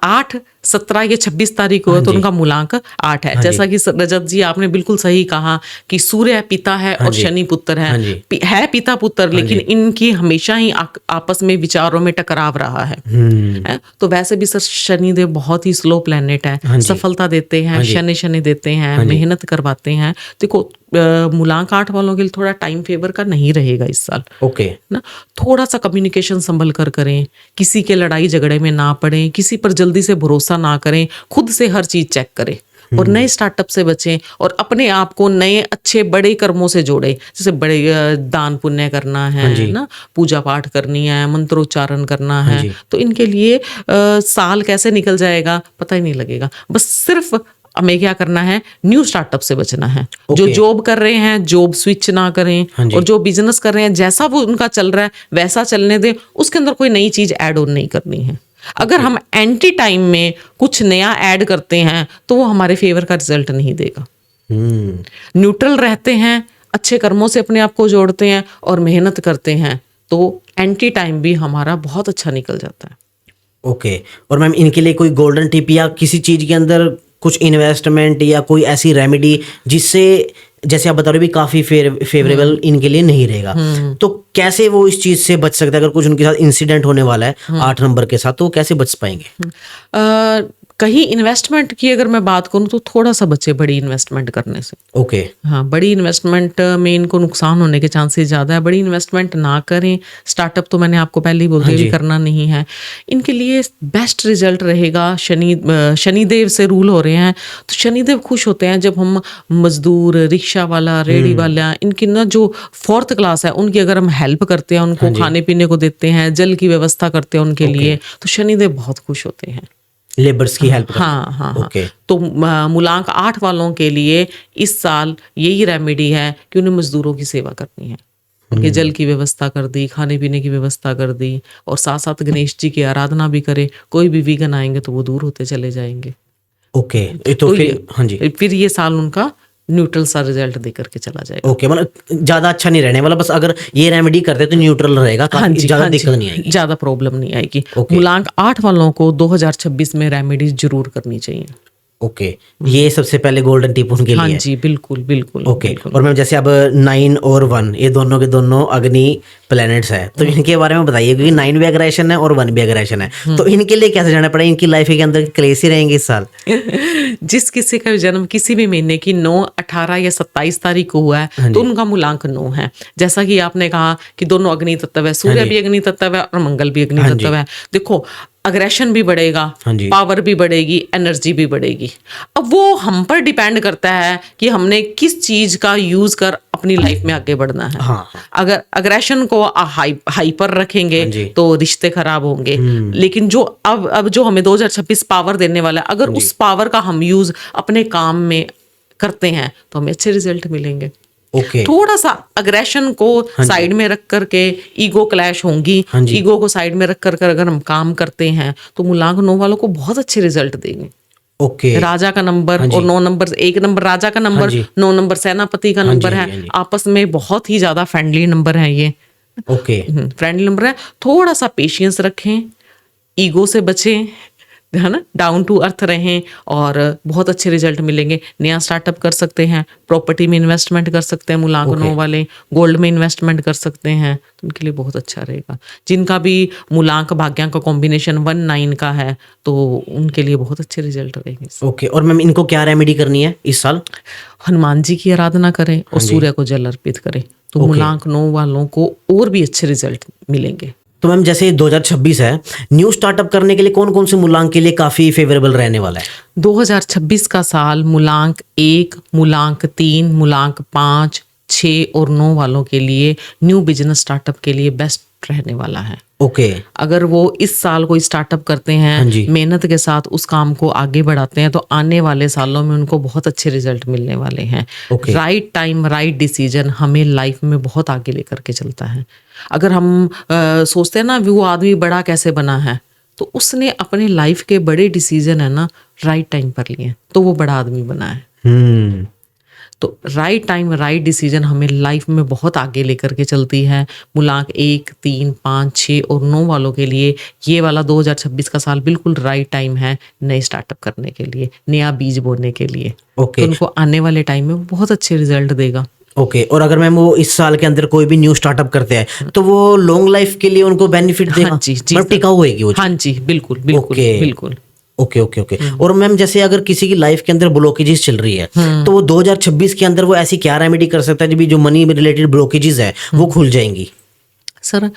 8, 17 या 26 तारीख को है तो उनका मूलांक 8 है। जैसा कि रजत जी आपने बिल्कुल सही कहा कि सूर्य पिता है और शनि पुत्र है पिता पुत्र, लेकिन इनकी हमेशा ही आपस में विचारों में टकराव रहा है। तो वैसे भी सर शनिदेव बहुत ही स्लो प्लेनेट है, सफलता देते हैं, शनि देते हैं, मेहनत करवाते हैं। देखो मूलांक 8 वालों के लिए थोड़ा टाइम फेवर का नहीं रहेगा इस साल। ओके ना, थोड़ा सा कम्युनिकेशन संभल कर करें, किसी के लड़ाई झगड़े में ना पड़ें, किसी पर जल्दी से भरोसा ना करें, खुद से हर चीज चेक करें। और नए स्टार्टअप से बचें और अपने आप को नए अच्छे बड़े कर्मों से जोड़े। जैसे बड़े दान पुण्य करना है ना, पूजा पाठ करनी है, मंत्रोच्चारण करना है, तो इनके लिए साल कैसे निकल जाएगा पता ही नहीं लगेगा। बस सिर्फ हमें क्या करना है, न्यू स्टार्टअप से बचना है। जो जॉब कर रहे हैं जॉब स्विच ना करें, और जो बिजनेस कर रहे हैं जैसा वो उनका चल रहा है वैसा चलने दें, उसके अंदर कोई नई चीज ऐड ऑन नहीं करनी है। अगर हम एंटी टाइम में कुछ नया ऐड करते हैं तो वो हमारे फेवर का रिजल्ट नहीं देगा। न्यूट्रल रहते हैं, अच्छे कर्मों से अपने आप को जोड़ते हैं और मेहनत करते हैं तो एंटी टाइम भी हमारा बहुत अच्छा निकल जाता है। ओके। और मैम इनके लिए कोई गोल्डन टिप या किसी चीज के अंदर कुछ इन्वेस्टमेंट या कोई ऐसी रेमेडी जिससे, जैसे आप बता रहे हो भी काफी फेवरेबल इनके लिए नहीं रहेगा, तो कैसे वो इस चीज से बच सकते हैं? अगर कुछ उनके साथ इंसिडेंट होने वाला है 8 नंबर के साथ, तो वो कैसे बच पाएंगे? कहीं इन्वेस्टमेंट की अगर मैं बात करूं तो थोड़ा सा बचे बड़ी इन्वेस्टमेंट करने से। ओके। हाँ, बड़ी इन्वेस्टमेंट में इनको नुकसान होने के चांसेस ज़्यादा है। बड़ी इन्वेस्टमेंट ना करें। स्टार्टअप तो मैंने आपको पहले ही बोल दिया भी करना नहीं है। इनके लिए बेस्ट रिजल्ट रहेगा, शनिदेव से रूल हो रहे हैं तो शनिदेव खुश होते हैं जब हम मजदूर, रिक्शा वाला, रेडी वाला, इनकी ना जो 4th क्लास है उनकी अगर हम हेल्प करते हैं, उनको खाने पीने को देते हैं, जल की व्यवस्था करते हैं उनके लिए, तो शनिदेव बहुत खुश होते हैं। लेबर्स की हेल्प। हाँ। ओके। तो मूलांक 8 वालों के लिए इस साल यही रेमेडी है कि उन्हें मजदूरों की सेवा करनी है। उनके जल की व्यवस्था कर दी, खाने पीने की व्यवस्था कर दी, और साथ साथ गणेश जी की आराधना भी करें। कोई भी विघ्न आएंगे तो वो दूर होते चले जाएंगे। ओके। तो फिर हाँ जी, फिर ये साल उनका न्यूट्रल सा रिजल्ट दे करके चला जाएगा। ओके। मतलब ज्यादा अच्छा नहीं रहने वाला, बस अगर ये रेमेडी करते तो न्यूट्रल रहेगा, ज्यादा दिक्कत नहीं आएगी, ज्यादा प्रॉब्लम नहीं आएगी। मूलांक 8 वालों को 2026 में रेमेडीज जरूर करनी चाहिए। ओके। ये सबसे पहले गोल्डन टिप उनके लिए। हाँ जी, बिल्कुल बिल्कुल। ओके। और मैम जैसे अब 9 और 1 ये दोनों के दोनों अग्नि प्लैनेट्स है, तो इनके बारे में बताइए, क्योंकि 9 भी अग्रेशन है और 1 भी अग्रेशन है, तो इनके लिए कैसे जाना पड़ेगा? इनकी लाइफ के अंदर क्लेश ही रहेंगे इस साल? जिस किसी का जन्म किसी भी महीने की 9, 18 या 27 तारीख को हुआ है तो उनका मूलांक 9 है। जैसा कि आपने कहा कि दोनों अग्नि तत्व है, सूर्य भी अग्नि तत्व है और मंगल भी अग्नि तत्व है। देखो, अग्रेशन भी बढ़ेगा, पावर भी बढ़ेगी, एनर्जी भी बढ़ेगी। अब वो हम पर डिपेंड करता है कि हमने किस चीज का यूज कर अपनी लाइफ में आगे बढ़ना है। अगर अग्रेशन को हाइपर रखेंगे तो रिश्ते खराब होंगे, लेकिन जो अब जो हमें 2026 पावर देने वाला है, अगर उस पावर का हम यूज अपने काम में करते हैं तो हमें अच्छे रिजल्ट मिलेंगे। थोड़ा सा अग्रेशन को साइड में रख करके ईगो क्लैश होंगी, ईगो को साइड में रख कर अगर हम काम करते हैं तो मूलांक 9 वालों को बहुत अच्छे रिजल्ट देंगे। राजा का नंबर और 9 नंबर, 1 नंबर राजा का नंबर, 9 नंबर सेनापति का नंबर है, आपस में बहुत ही ज्यादा फ्रेंडली नंबर है ये। फ्रेंडली नंबर है। थोड़ा सा पेशेंस रखें, ईगो से बचें, है ना, डाउन टू अर्थ रहें और बहुत अच्छे रिजल्ट मिलेंगे। नया स्टार्टअप कर सकते हैं, प्रॉपर्टी में इन्वेस्टमेंट कर सकते हैं मूलांक 9 वाले, गोल्ड में इन्वेस्टमेंट कर सकते हैं, तो उनके लिए बहुत अच्छा रहेगा। जिनका भी मूलांक भाग्यांक का कॉम्बिनेशन 1, 9 का है तो उनके लिए बहुत अच्छे रिजल्ट रहेंगे। ओके। और मैम इनको क्या रेमेडी करनी है इस साल? हनुमान जी की आराधना करें और सूर्य को जल अर्पित करें, तो मूलांक 9 वालों को और भी अच्छे रिजल्ट मिलेंगे। तो मैम जैसे 2026 है, न्यू स्टार्टअप करने के लिए कौन कौन से मूलांक के लिए काफी फेवरेबल रहने वाला है? 2026 का साल मूलांक 1, मूलांक 3, मूलांक 5, 6 और 9 वालों के लिए न्यू बिजनेस स्टार्टअप के लिए बेस्ट रहने वाला है। ओके। अगर वो इस साल कोई स्टार्टअप करते हैं, मेहनत के साथ उस काम को आगे बढ़ाते हैं, तो आने वाले सालों में उनको बहुत अच्छे रिजल्ट मिलने वाले हैं। राइट टाइम, राइट डिसीजन हमें लाइफ में बहुत आगे लेकर के चलता है। अगर हम सोचते हैं ना वो आदमी बड़ा कैसे बना है, तो उसने अपने लाइफ के बड़े डिसीजन है ना राइट टाइम पर लिए, तो वो बड़ा आदमी बना है। तो राइट टाइम, राइट डिसीजन हमें लाइफ में बहुत आगे लेकर के चलती है। मूलांक 1, 3, 5, 6 और 9 वालों के लिए ये वाला 2026 का साल बिल्कुल राइट टाइम है नए स्टार्टअप करने के लिए, नया बीज बोने के लिए। तो उनको आने वाले टाइम में बहुत अच्छे रिजल्ट देगा। ओके। और अगर मैम वो इस साल के अंदर कोई भी न्यू स्टार्टअप करते हैं तो वो लॉन्ग लाइफ के लिए उनको बेनिफिट देगा? हाँ जी, मतलब टिकाऊ होएगी वो? हाँ जी, बिल्कुल बिल्कुल बिल्कुल। ओके। और मैम जैसे अगर किसी की लाइफ के अंदर ब्लॉकेजेस चल रही है तो वो 2026 के अंदर वो ऐसी क्या रेमेडी कर सकता है जो मनी रिलेटेड ब्लॉकेजेस है वो खुल जाएंगी? सर,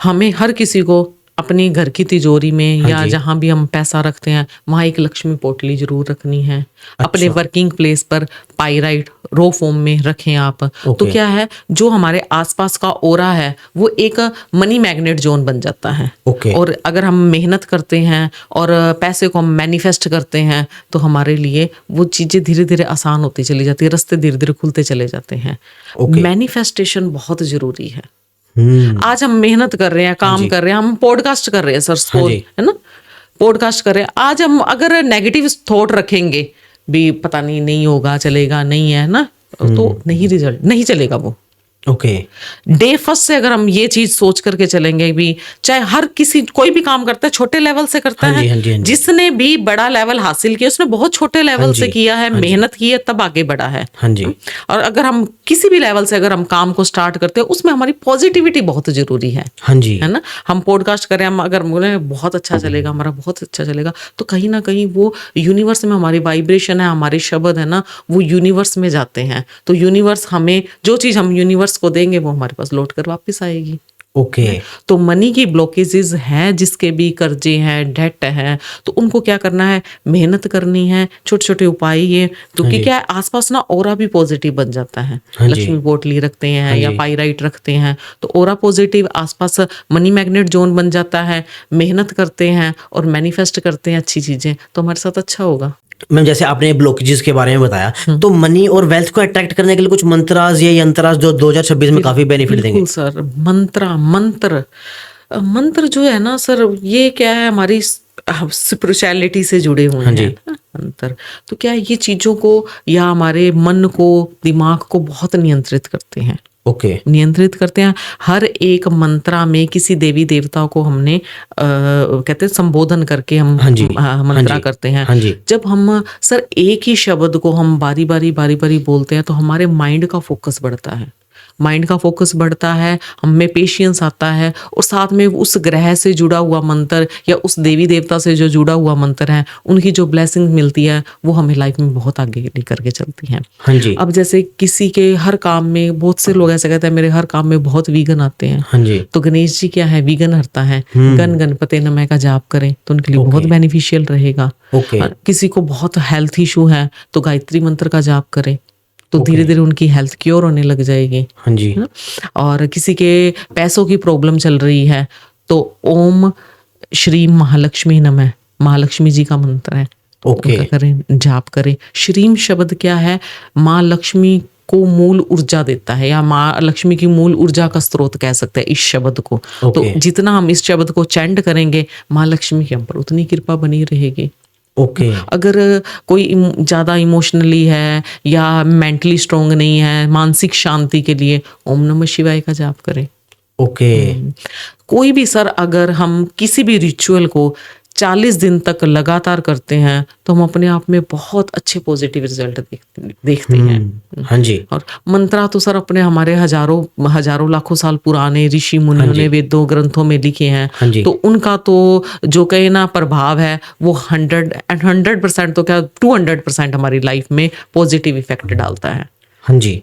हमें हर किसी को अपने घर की तिजोरी में हाँ या जी। जहाँ भी हम पैसा रखते हैं वहाँ एक लक्ष्मी पोटली जरूर रखनी है। अपने वर्किंग प्लेस पर पाइराइट रो फॉर्म में रखें आप। तो ओके। क्या है, जो हमारे आसपास का ओरा है वो एक मनी मैग्नेट जोन बन जाता है। ओके। और अगर हम मेहनत करते हैं और पैसे को हम मैनिफेस्ट करते हैं तो हमारे लिए वो चीज़ें धीरे धीरे आसान होती चली जाती है, रास्ते धीरे धीरे खुलते चले जाते हैं। ओके। मैनिफेस्टेशन बहुत ज़रूरी है। हम्म। आज हम मेहनत कर रहे हैं, काम कर रहे हैं, हम पॉडकास्ट कर रहे हैं सर, हाँ जी। है ना, पॉडकास्ट कर रहे हैं। आज हम अगर नेगेटिव थॉट रखेंगे भी पता नहीं, नहीं होगा, चलेगा नहीं, है ना, तो नहीं, रिजल्ट नहीं चलेगा वो। ओके। डे फर्स्ट से अगर हम ये चीज सोच करके चलेंगे भी, चाहे हर किसी कोई भी काम करता है छोटे लेवल से करता हाँ है। जी, हाँ जी, हाँ जी। जिसने भी बड़ा लेवल हासिल किया उसने बहुत छोटे लेवल से जी, किया है, हाँ जी। मेहनत की है, तब आगे बढ़ा है। हाँ जी। और अगर हम किसी भी लेवल से अगर हम काम को स्टार्ट करते हैं उसमें हमारी पॉजिटिविटी बहुत जरूरी हाँ जी। है ना। हम पॉडकास्ट करें, हम अगर बोले बहुत अच्छा चलेगा, हमारा बहुत अच्छा चलेगा, तो कहीं ना कहीं वो यूनिवर्स में हमारी वाइब्रेशन है, हमारे शब्द है ना, वो यूनिवर्स में जाते हैं। तो यूनिवर्स हमें जो चीज़ हम यूनिवर्स को देंगे वो हमारे पास लौट कर वापस आएगी। ओके। तो मनी की ब्लॉकेजेस हैं, जिसके भी कर्जे हैं, डेट है, तो उनको क्या करना है, मेहनत करनी है, छोटे छोटे उपाय ये, क्योंकि क्या है आसपास ना ओरा भी पॉजिटिव बन जाता है। हाँ जी। लक्ष्मी पोटली रखते हैं हाँ या जी। पाइराइट रखते हैं तो ओरा पॉजिटिव, आसपास मनी मैग्नेट जोन बन जाता है। मेहनत करते हैं और मैनिफेस्ट करते हैं अच्छी चीजें, तो हमारे साथ अच्छा होगा। मैम जैसे आपने ब्लॉकेजेस के बारे में बताया, तो मनी और वेल्थ को अट्रैक्ट करने के लिए कुछ मंत्रास या यंत्रास जो 2026 में काफी बेनिफिट देंगे? बिल्कुल सर, मंत्र जो है ना सर, ये क्या है, हमारी स्पिरिचुअलिटी से जुड़े हुए हाँ जी। हैं ना मंत्र। तो क्या है, ये चीजों को या हमारे मन को, दिमाग को बहुत नियंत्रित करते हैं। ओके। नियंत्रित करते हैं। हर एक मंत्रा में किसी देवी देवता को हमने कहते हैं संबोधन करके हम हाँ जी। मंत्रा हाँ जी। करते हैं। हाँ जी। जब हम सर एक ही शब्द को हम बारी बारी बोलते हैं तो हमारे माइंड का फोकस बढ़ता है। माइंड का फोकस बढ़ता है, हम में पेशेंस आता है, और साथ में उस ग्रह से जुड़ा हुआ मंत्र या उस देवी देवता से जो जुड़ा हुआ मंत्र है, उनकी जो ब्लेसिंग मिलती है वो हमें लाइफ में बहुत आगे लेकर के चलती हैं। हाँ जी। अब जैसे किसी के हर काम में, बहुत से लोग ऐसे कहते हैं मेरे हर काम में बहुत वीगन आते हैं। हाँ जी। तो गणेश जी क्या है, वीगन हरता है। गण गणपते नमः का जाप करें तो उनके लिए बहुत बेनिफिशियल रहेगा। ओके। किसी को बहुत हेल्थ इशू है तो गायत्री मंत्र का जाप करें तो धीरे धीरे उनकी हेल्थ क्योर होने लग जाएगी। हाँ जी। है ना? और किसी के पैसों की प्रॉब्लम चल रही है तो ओम श्री महालक्ष्मी नमः, महालक्ष्मी जी का मंत्र है, तो ओके। उनका करें, जाप करें। श्रीम शब्द क्या है, माँ लक्ष्मी को मूल ऊर्जा देता है, या माँ लक्ष्मी की मूल ऊर्जा का स्रोत कह सकते हैं इस शब्द को। तो ओके। जितना हम इस शब्द को चैंट करेंगे माँ लक्ष्मी के हम पर उतनी कृपा बनी रहेगी। ओके। अगर कोई ज़्यादा इमोशनली है या मेंटली स्ट्रोंग नहीं है, मानसिक शांति के लिए ओम नमः शिवाय का जाप करें। ओके। कोई भी सर, अगर हम किसी भी रिचुअल को 40 दिन तक लगातार करते हैं तो हम अपने आप में बहुत अच्छे पॉजिटिव रिजल्ट देखते हैं। हाँ जी। और मंत्रा तो सर अपने हमारे हजारों लाखों साल पुराने ऋषि मुनियों ने वेदों ग्रंथों में लिखे हैं। हाँ जी। तो उनका तो जो कहे ना प्रभाव है वो 100% तो क्या 200% हमारी लाइफ में पॉजिटिव इफेक्ट डालता है। हाँ जी।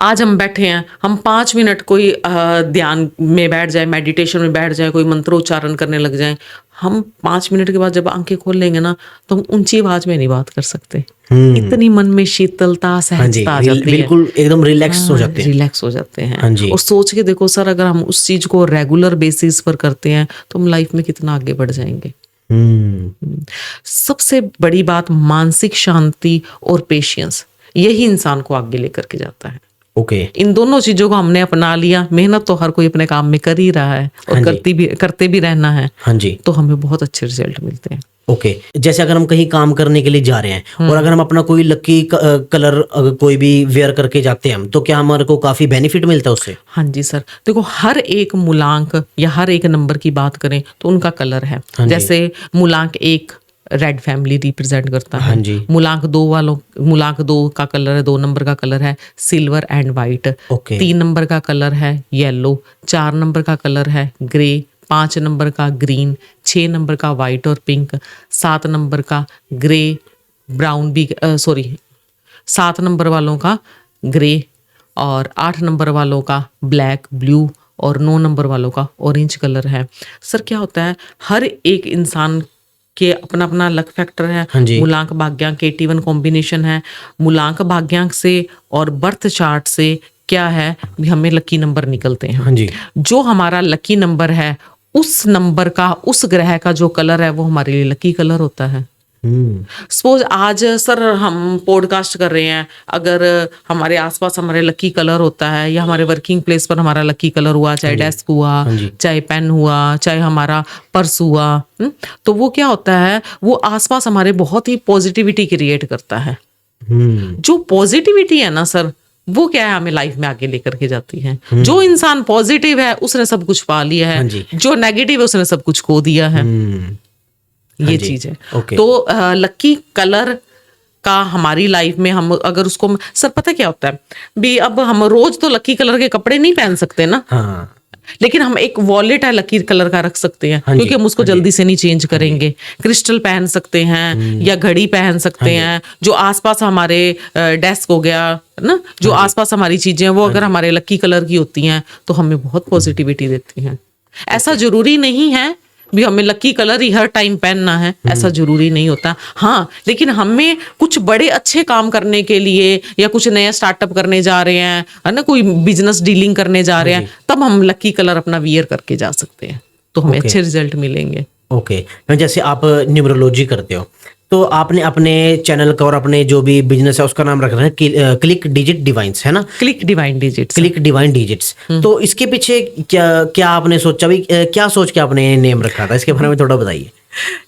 आज हम बैठे हैं, हम 5 मिनट कोई ध्यान में बैठ जाए, मेडिटेशन में बैठ जाए, कोई मंत्रोच्चारण करने लग जाए, हम 5 मिनट के बाद जब आंखें खोल लेंगे ना तो हम ऊंची आवाज में नहीं बात कर सकते। इतनी मन में शीतलता, सहजता आ जाती है, बिल्कुल एकदम रिलैक्स हो जाते हैं। रिलैक्स हो जाते हैं। हाँ जी। और सोच के देखो सर, अगर हम उस चीज को रेगुलर बेसिस पर करते हैं तो हम लाइफ में कितना आगे बढ़ जाएंगे। सबसे बड़ी बात मानसिक शांति और पेशेंस, यही इंसान को आगे लेकर के जाता है। ओके। इन दोनों चीजों को हमने अपना लिया, मेहनत तो हर कोई अपने काम में कर ही रहा है और करते भी रहना है। हाँ जी। तो हमें बहुत अच्छे रिजल्ट मिलते हैं। ओके। जैसे अगर हम कहीं काम करने के लिए जा रहे हैं और अगर हम अपना कोई लकी कलर अगर कोई भी वेयर करके जाते हैं हम, तो क्या हमारे को काफी बेनिफिट मिलता है उससे? हाँ जी सर, देखो हर एक मूलांक या हर एक नंबर की बात करें तो उनका कलर है। जैसे मूलांक 1 रेड फैमिली रिप्रेजेंट करता है। हाँ जी। मूलांक 2 का कलर है, 2 नंबर का कलर है silver and white. Okay. 3 number का कलर है येलो। 4 नंबर का कलर है ग्रे। 5 नंबर का ग्रीन। 6 नंबर का वाइट और पिंक। 7 नंबर का ग्रे ब्राउन भी 7 नंबर वालों का ग्रे, और 8 नंबर वालों का ब्लैक, ब्लू और 9 नंबर वालों का ऑरेंज कलर है। सर क्या होता है, हर एक इंसान के अपना अपना लक फैक्टर है। हाँ जी। मूलांक भाग्यांक 81 कॉम्बिनेशन है। मूलांक भाग्यांक से और बर्थ चार्ट से क्या है भी हमें लकी नंबर निकलते हैं। हाँ जी। जो हमारा लकी नंबर है उस नंबर का, उस ग्रह का जो कलर है वो हमारे लिए लकी कलर होता है। सपोज आज सर हम पॉडकास्ट कर रहे हैं, अगर हमारे आसपास हमारे लकी कलर होता है या हमारे वर्किंग प्लेस पर हमारा लकी कलर हुआ, चाहे डेस्क हुआ, चाहे पेन हुआ, चाहे हमारा पर्स हुआ, तो वो क्या होता है, वो आसपास हमारे बहुत ही पॉजिटिविटी क्रिएट करता है। जो पॉजिटिविटी है ना सर, वो क्या है, हमें लाइफ में आगे लेकर के जाती है। जो इंसान पॉजिटिव है उसने सब कुछ पा लिया है, जो नेगेटिव है उसने सब कुछ खो दिया है। ये चीज है। तो लकी कलर का हमारी लाइफ में हम अगर उसको, सर पता क्या होता है भी, अब हम रोज तो लकी कलर के कपड़े नहीं पहन सकते ना। हाँ। लेकिन हम एक वॉलेट है लकी कलर का रख सकते हैं, क्योंकि हम उसको जल्दी से नहीं चेंज करेंगे। क्रिस्टल पहन सकते हैं या घड़ी पहन सकते हैं। जो आसपास हमारे डेस्क हो गया ना, जो आसपास हमारी चीजें हैं वो अगर हमारे लकी कलर की होती हैं तो हमें बहुत पॉजिटिविटी देती हैं। ऐसा जरूरी नहीं है भी हमें लकी कलर ही हर टाइम पहनना है, ऐसा जरूरी नहीं होता। हाँ, लेकिन हमें कुछ बड़े अच्छे काम करने के लिए या कुछ नया स्टार्टअप करने जा रहे हैं, है ना, कोई बिजनेस डीलिंग करने जा रहे हैं, तब हम लकी कलर अपना वियर करके जा सकते हैं, तो हमें अच्छे रिजल्ट मिलेंगे। ओके। जैसे आप न्यूमरोलॉजी करते हो, तो आपने अपने चैनल का और अपने जो भी बिजनेस है उसका नाम रख रहे हैं क्लिक डिजिट डिवाइन्स, है ना? Click divine digits. Click divine digits. तो इसके पीछे क्या आपने सोचा भी, क्या सोच के आपने नेम रखा था, इसके बारे में थोड़ा बताइए।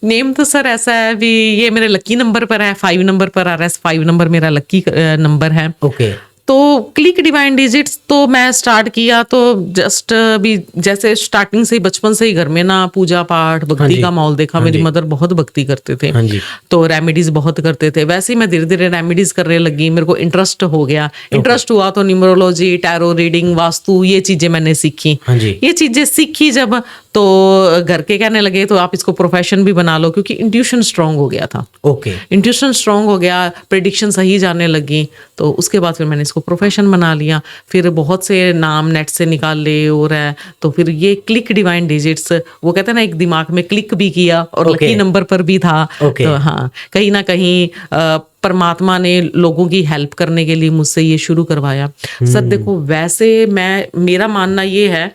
नेम तो सर ऐसा है भी, ये मेरे लकी नंबर पर है, 5 नंबर पर आ रहा है, 5 नंबर मेरा लकी नंबर है। ओके। तो क्लिक डिवाइन डिजिट्स तो मैं स्टार्ट किया तो जस्ट भी जैसे स्टार्टिंग से ही, बचपन से ही घर में ना पूजा पाठ भक्ति का माहौल देखा। मेरी मदर बहुत भक्ति करते थे, तो रेमेडीज बहुत करते थे। वैसे ही मैं धीरे धीरे रेमेडीज करने लगी, मेरे को इंटरेस्ट हो गया। इंटरेस्ट हुआ तो न्यूमरोलॉजी, टैरो रीडिंग, वास्तु, ये चीजें मैंने सीखी। ये चीजें सीखी जब, तो घर के कहने लगे तो आप इसको प्रोफेशन भी बना लो, क्योंकि इंट्यूशन स्ट्रांग हो गया था। ओके। इंट्यूशन स्ट्रांग हो गया, प्रेडिक्शन सही जाने लगी, तो उसके बाद फिर मैंने इसको प्रोफेशन बना लिया। फिर बहुत से नाम नेट से निकाल ले और है, तो फिर ये क्लिक डिवाइन डिजिट्स, वो कहते हैं ना, एक दिमाग में क्लिक भी किया और लकी नंबर पर भी था। तो हाँ, कहीं ना कहीं परमात्मा ने लोगों की हेल्प करने के लिए मुझसे ये शुरू करवाया। सर देखो, वैसे मेरा मानना ये है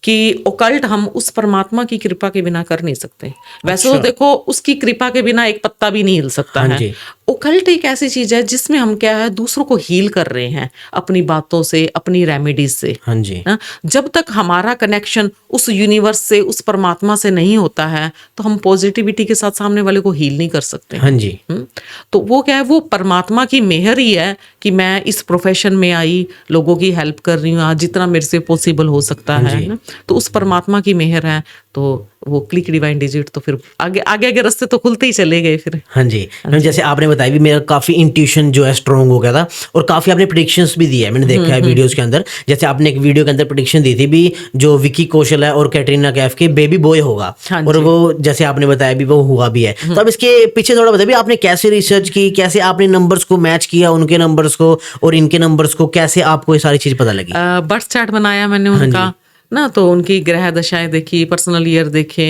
कि ओकल्ट हम उस परमात्मा की कृपा के बिना कर नहीं सकते। वैसे तो देखो, उसकी कृपा के बिना एक पत्ता भी नहीं हिल सकता है। ओकल्ट एक ऐसी चीज है जिसमें हम क्या है, दूसरों को हील कर रहे हैं अपनी बातों से, अपनी रेमेडीज से। हाँ जी। जब तक हमारा कनेक्शन उस यूनिवर्स से, उस परमात्मा से नहीं होता है, तो हम पॉजिटिविटी के साथ सामने वाले को हील नहीं कर सकते। हाँ जी। तो वो क्या है, वो परमात्मा की मेहर ही है कि मैं इस प्रोफेशन में आई, लोगों की हेल्प कर रही हूँ आज जितना मेरे से पॉसिबल हो सकता है ना। तो उस परमात्मा की मेहर है। तो वो क्लिक डिवाइन डिजिट तो फिर आगे आगे रास्ते तो खुलते ही चले गए फिर। हाँ जी। जैसे आपने बताया भी, मेरा काफी इंट्यूशन जो है स्ट्रांग हो गया था और काफी आपने प्रेडिक्शंस भी दी है, मैंने देखा है वीडियोस के अंदर। जैसे आपने एक वीडियो के अंदर प्रेडिक्शन दी थी भी, जो विकी कौशल है और कैटरीना कैफ के बेबी बॉय होगा, और वो जैसे आपने बताया भी वो हुआ भी है। तो अब इसके पीछे थोड़ा बताइए, आपने कैसे रिसर्च की, कैसे आपने नंबर्स को मैच किया, उनके नंबर्स को और इनके नंबर्स को, कैसे आपको ये सारी चीज पता लगी? बर्थ चार्ट बनाया मैंने उनका ना, तो उनकी ग्रह दशाएं देखी, पर्सनल ईयर देखे।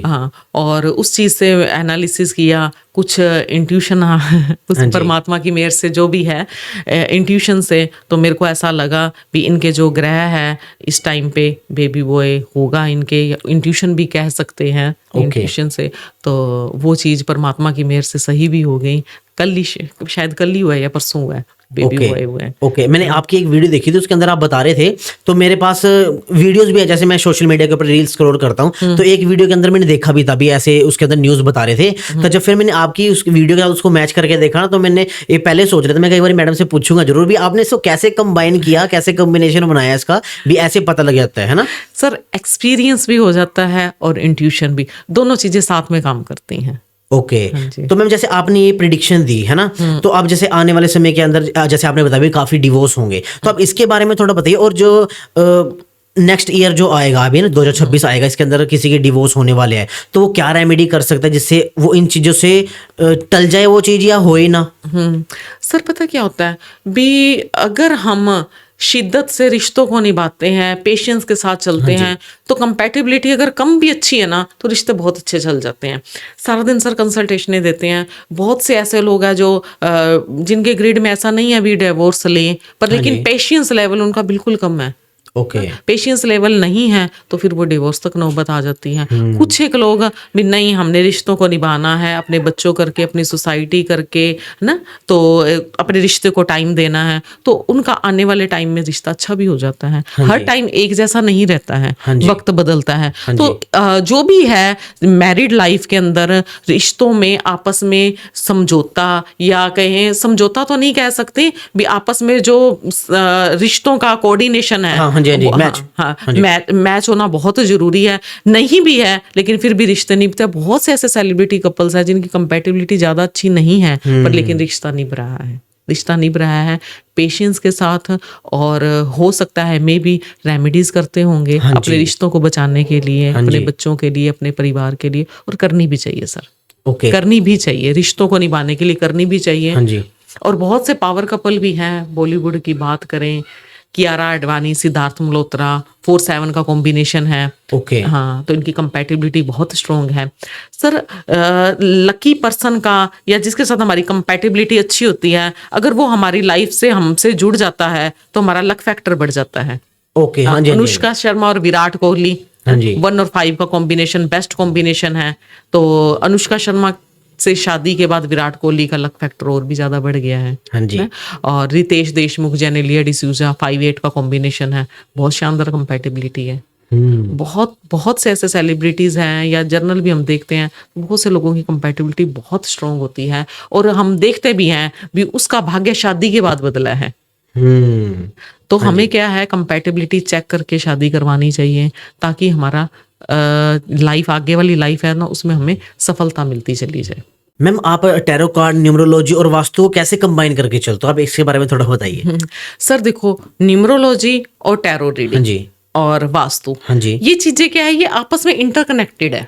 हाँ, और उस चीज से एनालिसिस किया, कुछ इंट्यूशन उस परमात्मा की मेहर से जो भी है इंट्यूशन से, तो मेरे को ऐसा लगा भी इनके जो ग्रह है इस टाइम पे बेबी बॉय होगा इनके, इंट्यूशन भी कह सकते हैं इंट्यूशन से। तो वो चीज परमात्मा की मेहर से सही भी हो गई। कल ही, शायद कल ही हुआ है या परसों हुआ है, बेबी बॉय हुआ है। ओके। मैंने आपकी एक वीडियो देखी थी, उसके अंदर आप बता रहे थे, तो मेरे पास वीडियोस भी है, जैसे मैं सोशल मीडिया के ऊपर रील्स स्क्रॉल करता हूँ, तो एक वीडियो के अंदर मैंने देखा भी था भी ऐसे, उसके अंदर न्यूज बता रहे थे। तो जब फिर मैंने आपकी उस वीडियो के साथ उसको मैच करके देखा ना, तो मैंने ये पहले सोच रहा था, मैं कई बार मैडम से पूछूंगा जरूर भी, आपने इसको कैसे कंबाइन किया, कैसे कॉम्बिनेशन बनाया इसका भी, ऐसे पता लग जाता है ना? सर एक्सपीरियंस भी हो जाता है और इंट्यूशन भी, दोनों चीजें साथ में काम करती हैं। ओके। तो मैम, जैसे आपने ये प्रिडिक्शन दी है ना, तो अब जैसे आने वाले समय के अंदर, जैसे आपने बताया काफी डिवोर्स होंगे, तो अब इसके बारे में थोड़ा बताइए। और जो नेक्स्ट ईयर जो आएगा अभी ना, 2026 आएगा, इसके अंदर किसी के डिवोर्स होने वाले हैं, तो वो क्या रेमेडी कर सकता है जिससे वो इन चीजों से टल जाए वो चीज, या होए ना? सर पता क्या होता है भी, अगर हम शिद्दत से रिश्तों को निभाते हैं, पेशेंस के साथ चलते हैं, तो कंपैटिबिलिटी अगर कम भी अच्छी है ना तो रिश्ते बहुत अच्छे चल जाते हैं। सारा दिन सर कंसल्टेशनें देते हैं, बहुत से ऐसे लोग हैं जो जिनके ग्रिड में ऐसा नहीं है अभी डिवोर्स लें, पर लेकिन पेशेंस लेवल उनका बिल्कुल कम है। ओके। पेशेंस लेवल नहीं है तो फिर वो डिवोर्स तक नौबत आ जाती है। कुछ एक लोग भी नहीं, हमने रिश्तों को निभाना है, अपने बच्चों करके, अपनी सोसाइटी करके, है ना, तो अपने रिश्ते को टाइम देना है, तो उनका आने वाले टाइम में रिश्ता अच्छा भी हो जाता है। हर टाइम एक जैसा नहीं रहता है, वक्त बदलता है। तो जो भी है मैरिड लाइफ के अंदर रिश्तों में आपस में समझौता, या कहें समझौता तो नहीं कह सकते भी, आपस में जो रिश्तों का कोऑर्डिनेशन है, मैच होना बहुत जरूरी है। नहीं भी है लेकिन फिर भी रिश्ते निभते हैं। बहुत से ऐसे सेलिब्रिटी कपल्स हैं जिनकी कंपैटिबिलिटी ज्यादा अच्छी नहीं है, पर लेकिन रिश्ता निभ रहा है पेशेंस के साथ, और हो सकता है मे बी रेमेडीज करते होंगे अपने रिश्तों को बचाने के लिए, अपने बच्चों के लिए, अपने परिवार के लिए, और करनी भी चाहिए सर। करनी भी चाहिए, रिश्तों को निभाने के लिए करनी भी चाहिए। और बहुत से पावर कपल भी हैं, बॉलीवुड की बात करें, कियारा आडवाणी, सिद्धार्थ मल्होत्रा, 4-7 का कॉम्बिनेशन है। हाँ, तो इनकी कंपैटिबिलिटी बहुत स्ट्रॉन्ग है सर। लकी पर्सन का, या जिसके साथ हमारी कंपैटिबिलिटी अच्छी होती है, अगर वो हमारी लाइफ से हमसे जुड़ जाता है तो हमारा लक फैक्टर बढ़ जाता है। अनुष्का शर्मा और विराट कोहली 1 और 5 का कॉम्बिनेशन बेस्ट कॉम्बिनेशन है। तो अनुष्का शर्मा से शादी के बाद विराट कोहली का लक फैक्टर और भी ज्यादा बढ़ गया है। और रितेश देशमुख, जेनेलिया डिसूजा 5-8 का कॉम्बिनेशन है, बहुत शानदार कंपैटिबिलिटी है। बहुत से ऐसे सेलिब्रिटीज हैं, या जर्नल भी हम देखते हैं, बहुत से लोगों की कंपैटिबिलिटी बहुत स्ट्रांग होती है, और हम देखते भी हैं भी उसका भाग्य शादी के बाद बदला है। तो हमें क्या है, कंपैटिबिलिटी चेक करके शादी करवानी चाहिए, ताकि हमारा लाइफ, आगे वाली लाइफ है ना, उसमें हमें सफलता मिलती चली जाए। मैम, आप टैरो कार्ड, न्यूमरोलॉजी और वास्तु को कैसे कंबाइन करके चलते हो? आप इसके बारे में थोड़ा बताइए। सर देखो, न्यूमरोलॉजी और टैरो रीडिंग और वास्तु, ये चीजें क्या है, ये आपस में इंटरकनेक्टेड है।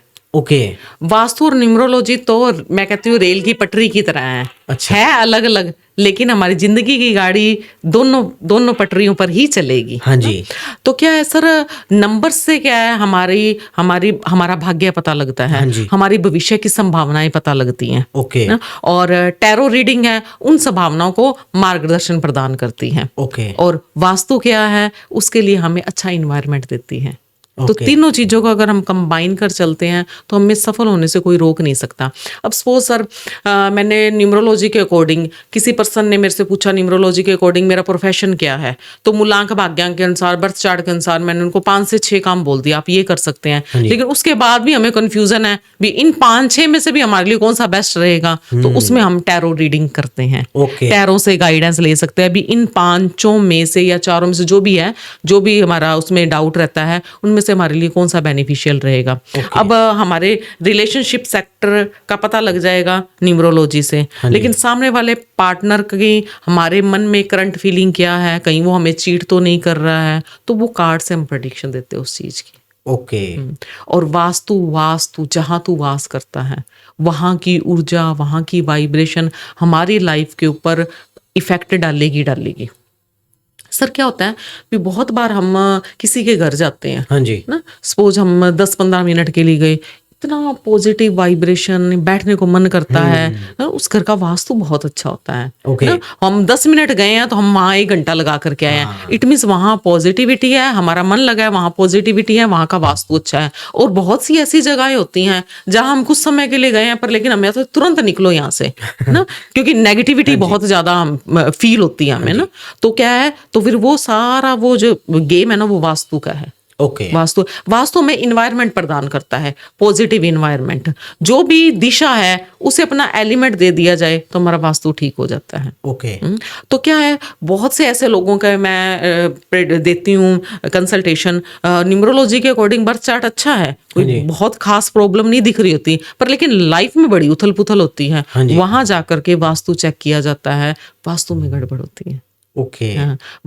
वास्तु और न्यूमरोलॉजी तो मैं कहती हूँ रेल की पटरी की तरह है। है अलग अलग, लेकिन हमारी जिंदगी की गाड़ी दोनों पटरियों पर ही चलेगी। तो क्या है सर, नंबर से क्या है, हमारा भाग्य पता लगता है, हमारी भविष्य की संभावनाएं पता लगती हैं। और टैरो रीडिंग है, उन संभावनाओं को मार्गदर्शन प्रदान करती है। और वास्तु क्या है, उसके लिए हमें अच्छा इन्वायरमेंट देती है। तो तीनों चीजों को अगर हम कंबाइन कर चलते हैं तो हमें सफल होने से कोई रोक नहीं सकता। अब सपोज सर, मैंने न्यूमरोलॉजी के अकॉर्डिंग, किसी पर्सन ने मेरे से पूछा न्यूमरोलॉजी के अकॉर्डिंग मेरा प्रोफेशन क्या है, तो मूलांक भाग्यांक के अनुसार, बर्थ चार्ट के अनुसार मैंने उनको 5 से 6 काम बोल दिया, आप ये कर सकते हैं। लेकिन उसके बाद भी हमें कंफ्यूजन है भी इन 5-6 में से भी हमारे लिए कौन सा बेस्ट रहेगा, तो उसमें हम टैरो रीडिंग करते हैं। टैरो से गाइडेंस ले सकते हैं भी इन 5 में से या 4 में से जो भी है, जो भी हमारा उसमें डाउट रहता है, उनमें से हमारे लिए कौन सा बेनिफिशियल रहेगा। अब हमारे रिलेशनशिप सेक्टर का पता लग जाएगा न्यूमरोलॉजी से, लेकिन सामने वाले पार्टनर की हमारे मन में करंट फीलिंग क्या है, कहीं वो हमें चीट तो नहीं कर रहा है, तो वो कार्ड से हम प्रेडिक्शन देते हैं उस चीज की। और वास्तु जहां तू वास करता है, वहां की ऊर्जा, वहां की वाइब्रेशन हमारी लाइफ के ऊपर इफेक्ट डालेगी। सर क्या होता है भी, बहुत बार हम किसी के घर जाते हैं ना, सपोज हम 10-15 मिनट के लिए गए, इतना पॉजिटिव वाइब्रेशन, बैठने को मन करता है, उस घर का वास्तु बहुत अच्छा होता है ना। हम 10 मिनट गए हैं तो हम वहाँ 1 घंटा लगा करके आए हैं, इट मीन्स वहाँ पॉजिटिविटी है, हमारा मन लगा है, वहाँ पॉजिटिविटी है, वहाँ का वास्तु अच्छा है। और बहुत सी ऐसी जगहें होती हैं जहाँ हम कुछ समय के लिए गए हैं, पर लेकिन हमें तो तुरंत निकलो यहाँ से ना, क्योंकि नेगेटिविटी बहुत ज्यादा फील होती है हमें ना। तो क्या है, तो फिर वो सारा वो जो गेम है ना, वो वास्तु का है। वास्तु में इन्वायरमेंट प्रदान करता है, पॉजिटिव इन्वायरमेंट। जो भी दिशा है उसे अपना एलिमेंट दे दिया जाए तो हमारा वास्तु ठीक हो जाता है। तो क्या है, बहुत से ऐसे लोगों का मैं देती हूँ कंसल्टेशन, न्यूमरोलॉजी के अकॉर्डिंग बर्थ चार्ट अच्छा है, कोई बहुत खास प्रॉब्लम नहीं दिख रही होती, पर लेकिन लाइफ में बड़ी उथल पुथल होती है। वहां जाकर के वास्तु चेक किया जाता है, वास्तु में गड़बड़ होती है।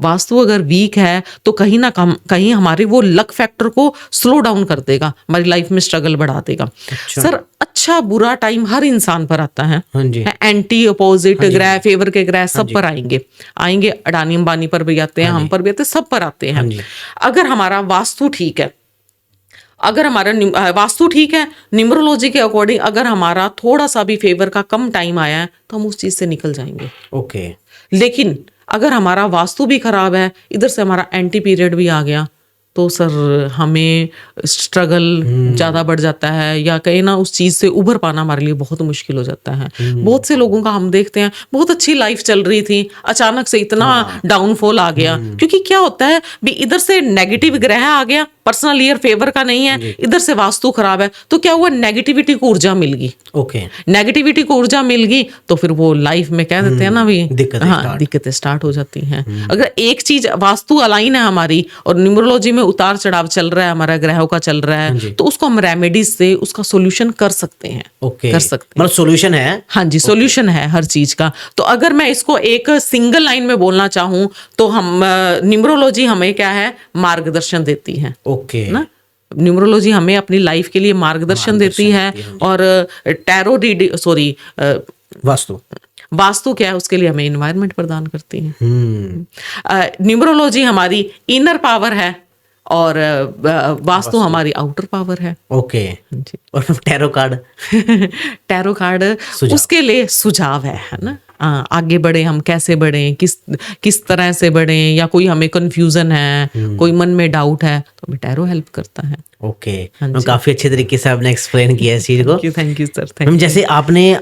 वास्तु अगर वीक है तो कहीं ना कहीं हमारे वो लक फैक्टर को स्लो डाउन कर देगा, हमारी लाइफ में स्ट्रगल बढ़ा देगा। सर अच्छा बुरा टाइम हर इंसान पर आता है। हाँ जी। एंटी अपोजिट ग्रह, फेवर के ग्रह सब पर आएंगे अडानी अंबानी पर भी आते हैं, हम पर भी आते हैं, सब पर आते हैं। अगर हमारा वास्तु ठीक है, अगर हमारा वास्तु ठीक है, न्यूमरोलॉजी के अकॉर्डिंग अगर हमारा थोड़ा सा भी फेवर का कम टाइम आया है तो हम उस चीज से निकल जाएंगे। ओके। लेकिन अगर हमारा वास्तु भी खराब है, इधर से हमारा एंटी पीरियड भी आ गया, तो सर हमें स्ट्रगल ज़्यादा बढ़ जाता है, या कहीं ना उस चीज़ से उभर पाना हमारे लिए बहुत मुश्किल हो जाता है। बहुत से लोगों का हम देखते हैं, बहुत अच्छी लाइफ चल रही थी, अचानक से इतना डाउनफॉल आ गया। क्योंकि क्या होता है भी, इधर से नेगेटिव ग्रह आ गया, पर्सनल ईयर फेवर का नहीं है, इधर से वास्तु खराब है, तो क्या हुआ, नेगेटिविटी को ऊर्जा मिल गई। ओके। नेगेटिविटी को ऊर्जा मिल गई तो फिर वो लाइफ में कह देते हैं ना भी दिक्कतें स्टार्ट हो जाती हैं। अगर एक चीज वास्तु अलाइन है हमारी और न्यूमरोलॉजी में उतार चढ़ाव चल रहा है, हमारा ग्रहों का चल रहा है, तो उसको हम रेमेडीज से उसका सोल्यूशन कर सकते हैं। ओके। कर सकते हैं, मतलब सोल्यूशन है। हाँ जी, सोल्यूशन है हर चीज का। तो अगर मैं इसको एक सिंगल लाइन में बोलना चाहूँ तो हम न्यूमरोलॉजी हमें क्या है, मार्गदर्शन देती है। ओके ना, न्यूमरोलॉजी हमें अपनी लाइफ के लिए मार्गदर्शन देती है। और टैरो वास्तु क्या है, उसके लिए हमें इन्वायरमेंट प्रदान करती है। न्यूमरोलॉजी हमारी इनर पावर है और वास्तु हमारी आउटर पावर है। ओके जी। और टैरो कार्ड टैरो कार्ड उसके लिए सुझाव है ना, आगे बढ़े, हम कैसे बढ़े, किस तरह से बढ़े, या कोई हमें कंफ्यूजन है, कोई मन में डाउट है, तो हमें टैरो हेल्प करता है। ओके। काफी अच्छे तरीके से आपने एक्सप्लेन किया इस चीज को। Thank you sir. मैम, जैसे आपने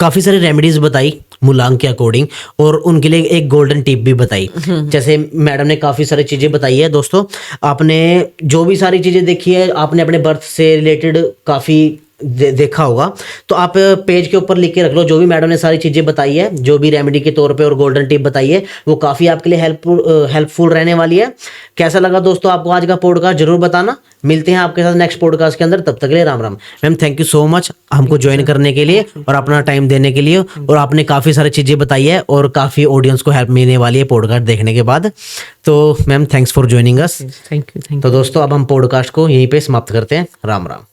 काफी सारी रेमेडीज बताई मूलांक के अकॉर्डिंग, और उनके लिए एक गोल्डन टिप भी बताई। जैसे मैडम ने काफी सारी चीजें बताई है। दोस्तों, आपने जो भी सारी चीजें देखी है, आपने अपने बर्थ से रिलेटेड काफी देखा होगा, तो आप पेज के ऊपर लिख के रख लो जो भी मैडम ने सारी चीजें बताई है, जो भी रेमेडी के तौर पे और गोल्डन टिप बताई है, वो काफी आपके लिए हेल्पफुल रहने वाली है। कैसा लगा दोस्तों आपको आज का पॉडकास्ट, जरूर बताना। मिलते हैं आपके साथ नेक्स्ट पॉडकास्ट के अंदर, तब तक के लिए Ram Ram. Ma'am, thank you so much हमको ज्वाइन करने के लिए और अपना टाइम देने के लिए, और आपने काफी सारी चीजें बताई है और काफी ऑडियंस को हेल्प मिलने वाली है पॉडकास्ट देखने के बाद। तो ma'am, thanks for joining us. Thank you. तो दोस्तों, अब हम पॉडकास्ट को यहीं पे समाप्त करते हैं। राम राम।